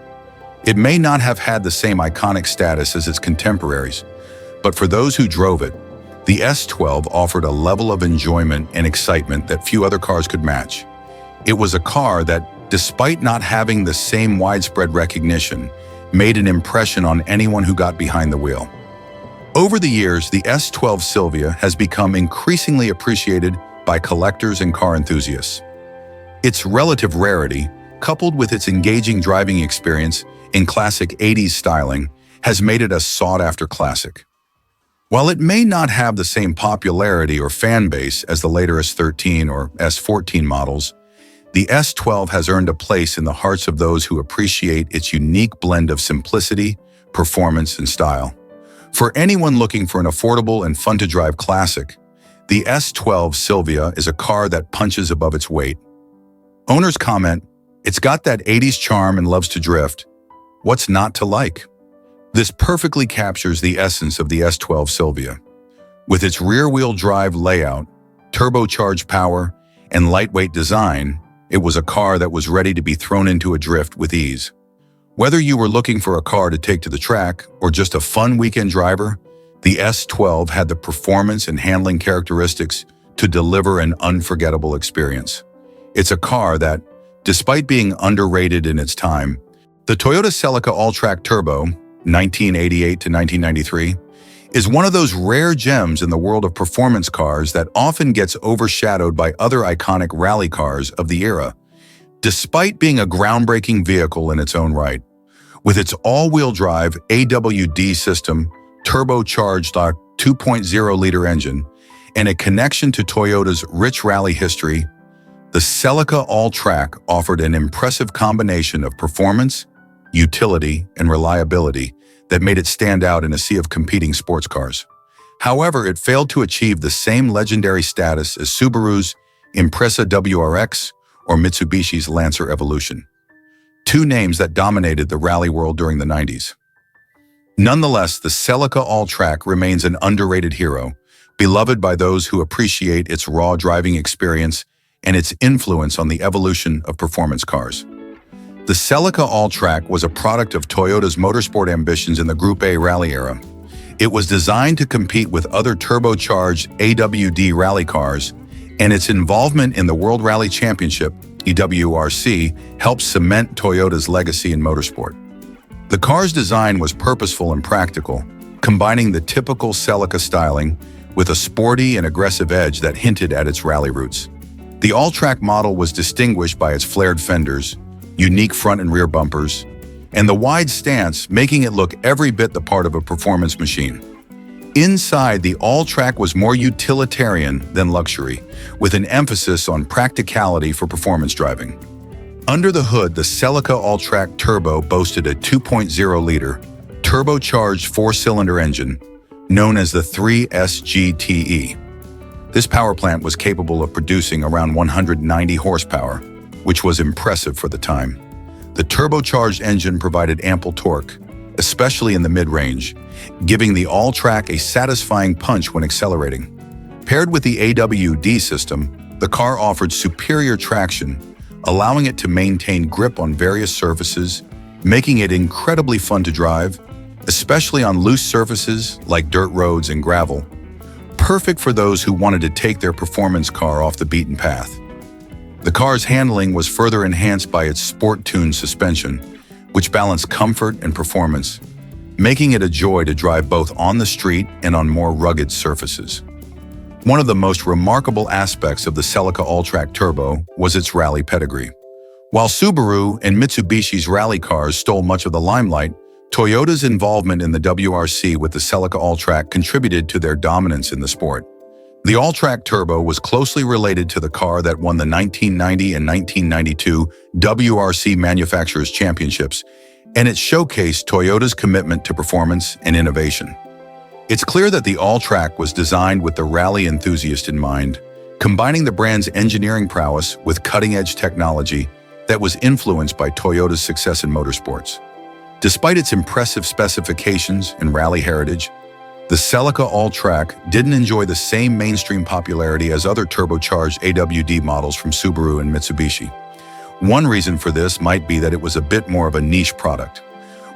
It may not have had the same iconic status as its contemporaries, but for those who drove it, the S12 offered a level of enjoyment and excitement that few other cars could match. It was a car that, despite not having the same widespread recognition, made an impression on anyone who got behind the wheel. Over the years, the S12 Silvia has become increasingly appreciated by collectors and car enthusiasts. Its relative rarity, coupled with its engaging driving experience in classic 80s styling, has made it a sought-after classic. While it may not have the same popularity or fan base as the later S13 or S14 models, the S12 has earned a place in the hearts of those who appreciate its unique blend of simplicity, performance, and style. For anyone looking for an affordable and fun-to-drive classic, the S12 Silvia is a car that punches above its weight. Owners comment, "It's got that 80s charm and loves to drift. What's not to like?" This perfectly captures the essence of the S12 Silvia. With its rear-wheel drive layout, turbocharged power, and lightweight design, it was a car that was ready to be thrown into a drift with ease. Whether you were looking for a car to take to the track or just a fun weekend driver, the S12 had the performance and handling characteristics to deliver an unforgettable experience. It's a car that, despite being underrated in its time, the Toyota Celica All-Trac Turbo, 1988 to 1993, is one of those rare gems in the world of performance cars that often gets overshadowed by other iconic rally cars of the era, despite being a groundbreaking vehicle in its own right. With its all-wheel drive AWD system, turbocharged 2.0-liter engine, and a connection to Toyota's rich rally history, the Celica All-Trac offered an impressive combination of performance, utility, and reliability that made it stand out in a sea of competing sports cars. However, it failed to achieve the same legendary status as Subaru's Impreza WRX or Mitsubishi's Lancer Evolution, two names that dominated the rally world during the 90s. Nonetheless, the Celica All-Trac remains an underrated hero, beloved by those who appreciate its raw driving experience and its influence on the evolution of performance cars. The Celica All-Trac was a product of Toyota's motorsport ambitions in the Group A rally era. It was designed to compete with other turbocharged AWD rally cars, and its involvement in the World Rally Championship, EWRC, helped cement Toyota's legacy in motorsport. The car's design was purposeful and practical, combining the typical Celica styling with a sporty and aggressive edge that hinted at its rally roots. The All-Trac model was distinguished by its flared fenders, unique front and rear bumpers, and the wide stance, making it look every bit the part of a performance machine. Inside, the All-Trac was more utilitarian than luxury, with an emphasis on practicality for performance driving. Under the hood, the Celica All-Trac Turbo boasted a 2.0-liter, turbocharged four-cylinder engine, known as the 3SGTE. This power plant was capable of producing around 190 horsepower, which was impressive for the time. The turbocharged engine provided ample torque, especially in the mid-range, giving the All-Trac a satisfying punch when accelerating. Paired with the AWD system, the car offered superior traction, allowing it to maintain grip on various surfaces, making it incredibly fun to drive, especially on loose surfaces like dirt roads and gravel. perfect for those who wanted to take their performance car off the beaten path. The car's handling was further enhanced by its sport-tuned suspension, which balanced comfort and performance, making it a joy to drive both on the street and on more rugged surfaces. One of the most remarkable aspects of the Celica All-Trac Turbo was its rally pedigree. While Subaru and Mitsubishi's rally cars stole much of the limelight, Toyota's involvement in the WRC with the Celica All-Trac contributed to their dominance in the sport. The All-Trac Turbo was closely related to the car that won the 1990 and 1992 WRC Manufacturers' Championships, and it showcased Toyota's commitment to performance and innovation. It's clear that the All-Trac was designed with the rally enthusiast in mind, combining the brand's engineering prowess with cutting-edge technology that was influenced by Toyota's success in motorsports. Despite its impressive specifications and rally heritage, the Celica All-Trac didn't enjoy the same mainstream popularity as other turbocharged AWD models from Subaru and Mitsubishi. One reason for this might be that it was a bit more of a niche product.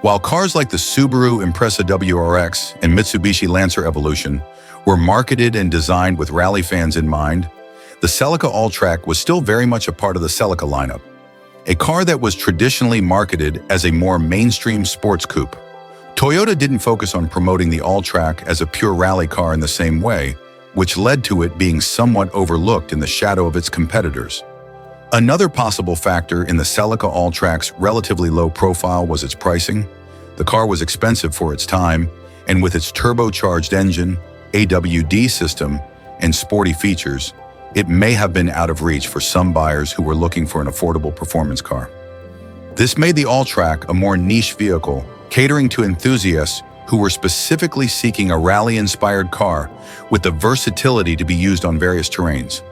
While cars like the Subaru Impreza WRX and Mitsubishi Lancer Evolution were marketed and designed with rally fans in mind, the Celica All-Trac was still very much a part of the Celica lineup, a car that was traditionally marketed as a more mainstream sports coupe. Toyota didn't focus on promoting the All-Trac as a pure rally car in the same way, which led to it being somewhat overlooked in the shadow of its competitors. Another possible factor in the Celica All-Trac's relatively low profile was its pricing. The car was expensive for its time, and with its turbocharged engine, AWD system, and sporty features, it may have been out of reach for some buyers who were looking for an affordable performance car. This made the All-Trac a more niche vehicle, catering to enthusiasts who were specifically seeking a rally-inspired car with the versatility to be used on various terrains.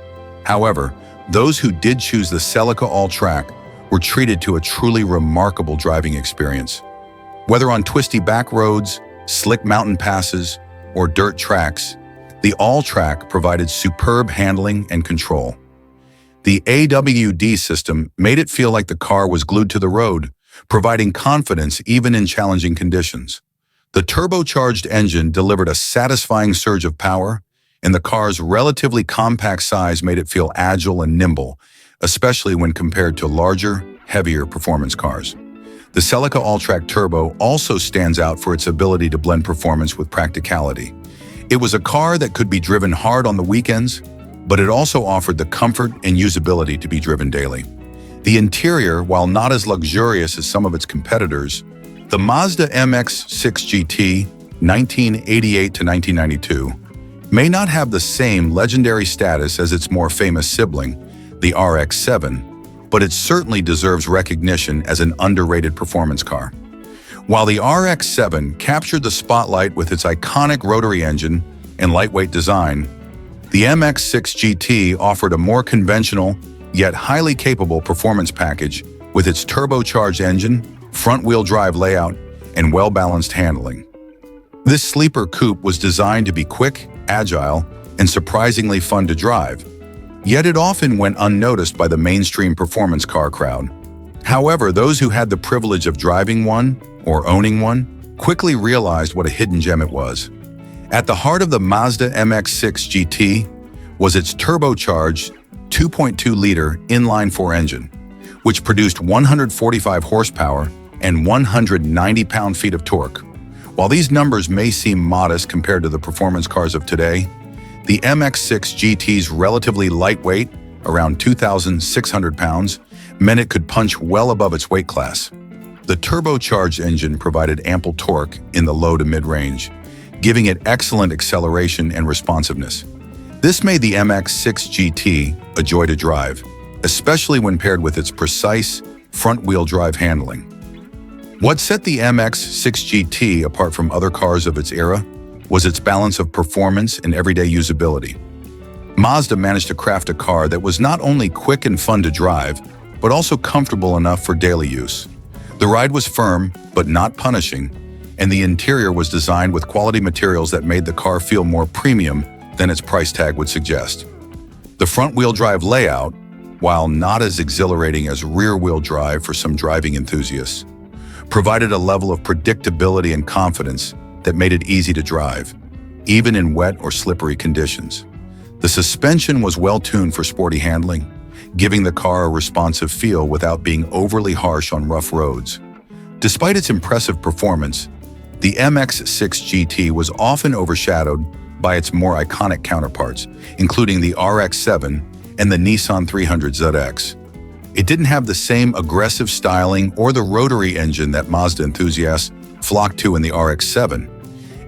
However, those who did choose the Celica All-Trac were treated to a truly remarkable driving experience. Whether on twisty back roads, slick mountain passes, or dirt tracks, the All-Trac provided superb handling and control. The AWD system made it feel like the car was glued to the road, providing confidence even in challenging conditions. The turbocharged engine delivered a satisfying surge of power, and the car's relatively compact size made it feel agile and nimble, especially when compared to larger, heavier performance cars. The Celica All-Trac Turbo also stands out for its ability to blend performance with practicality. It was a car that could be driven hard on the weekends, but it also offered the comfort and usability to be driven daily. The interior, while not as luxurious as some of its competitors, the Mazda MX-6 GT 1988 to 1992 may not have the same legendary status as its more famous sibling, the RX-7, but it certainly deserves recognition as an underrated performance car. While the RX-7 captured the spotlight with its iconic rotary engine and lightweight design, the MX-6 GT offered a more conventional, yet highly capable performance package with its turbocharged engine, front-wheel drive layout, and well-balanced handling. This sleeper coupe was designed to be quick, agile, and surprisingly fun to drive, yet it often went unnoticed by the mainstream performance car crowd. However, those who had the privilege of driving one or owning one quickly realized what a hidden gem it was. At the heart of the Mazda MX-6 GT was its turbocharged 2.2-liter inline-four engine, which produced 145 horsepower and 190 pound-feet of torque. While these numbers may seem modest compared to the performance cars of today, the MX-6 GT's relatively lightweight, around 2,600 pounds, meant it could punch well above its weight class. The turbocharged engine provided ample torque in the low to mid-range, giving it excellent acceleration and responsiveness. This made the MX-6 GT a joy to drive, especially when paired with its precise front-wheel drive handling. What set the MX-6 GT apart from other cars of its era was its balance of performance and everyday usability. Mazda managed to craft a car that was not only quick and fun to drive, but also comfortable enough for daily use. The ride was firm, but not punishing, and the interior was designed with quality materials that made the car feel more premium than its price tag would suggest. The front-wheel drive layout, while not as exhilarating as rear-wheel drive for some driving enthusiasts, provided a level of predictability and confidence that made it easy to drive. even in wet or slippery conditions. The suspension was well-tuned for sporty handling, giving the car a responsive feel without being overly harsh on rough roads. Despite its impressive performance, the MX-6 GT was often overshadowed by its more iconic counterparts, including the RX-7 and the Nissan 300ZX. It didn't have the same aggressive styling or the rotary engine that Mazda enthusiasts flocked to in the RX-7,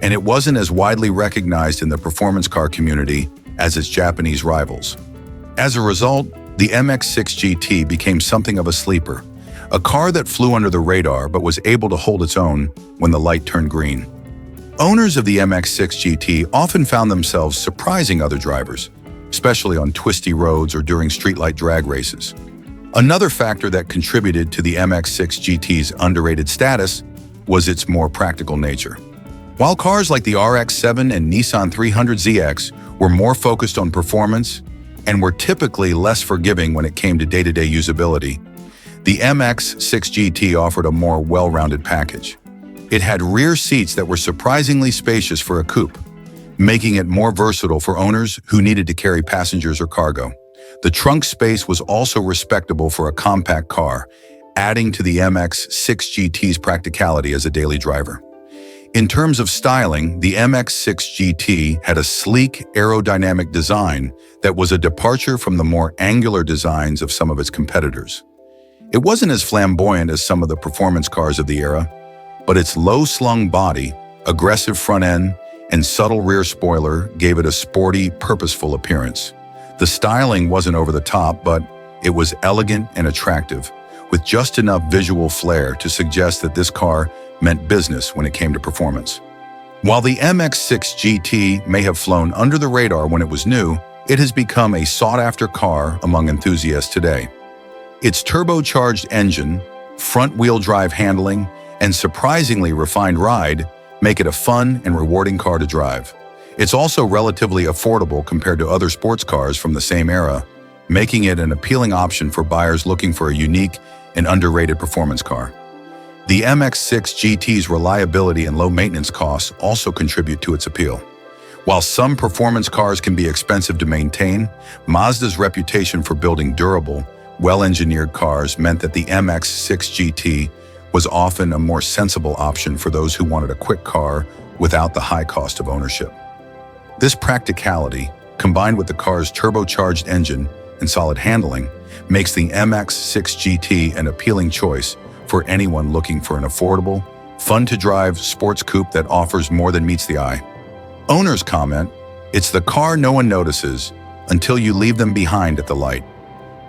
and it wasn't as widely recognized in the performance car community as its Japanese rivals. As a result, the MX-6 GT became something of a sleeper, a car that flew under the radar but was able to hold its own when the light turned green. Owners of the MX-6 GT often found themselves surprising other drivers, especially on twisty roads or during streetlight drag races. Another factor that contributed to the MX-6 GT's underrated status was its more practical nature. While cars like the RX-7 and Nissan 300ZX were more focused on performance and were typically less forgiving when it came to day-to-day usability, the MX-6 GT offered a more well-rounded package. It had rear seats that were surprisingly spacious for a coupe, making it more versatile for owners who needed to carry passengers or cargo. The trunk space was also respectable for a compact car, adding to the MX-6 GT's practicality as a daily driver. In terms of styling, the MX-6 GT had a sleek, aerodynamic design that was a departure from the more angular designs of some of its competitors. It wasn't as flamboyant as some of the performance cars of the era, but its low-slung body, aggressive front end, and subtle rear spoiler gave it a sporty, purposeful appearance. The styling wasn't over the top, but it was elegant and attractive, with just enough visual flair to suggest that this car meant business when it came to performance. While the MX-6 GT may have flown under the radar when it was new, it has become a sought-after car among enthusiasts today. Its turbocharged engine, front-wheel drive handling, and surprisingly refined ride make it a fun and rewarding car to drive. It's also relatively affordable compared to other sports cars from the same era, making it an appealing option for buyers looking for a unique and underrated performance car. The MX-6 GT's reliability and low maintenance costs also contribute to its appeal. While some performance cars can be expensive to maintain, Mazda's reputation for building durable, well-engineered cars meant that the MX-6 GT was often a more sensible option for those who wanted a quick car without the high cost of ownership. This practicality, combined with the car's turbocharged engine and solid handling, makes the MX-6 GT an appealing choice for anyone looking for an affordable, fun-to-drive sports coupe that offers more than meets the eye. Owners comment, "It's the car no one notices until you leave them behind at the light."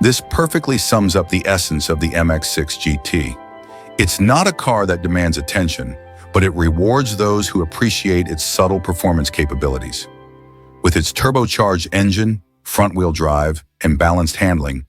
This perfectly sums up the essence of the MX-6 GT. It's not a car that demands attention, but it rewards those who appreciate its subtle performance capabilities. With its turbocharged engine, front-wheel drive, and balanced handling,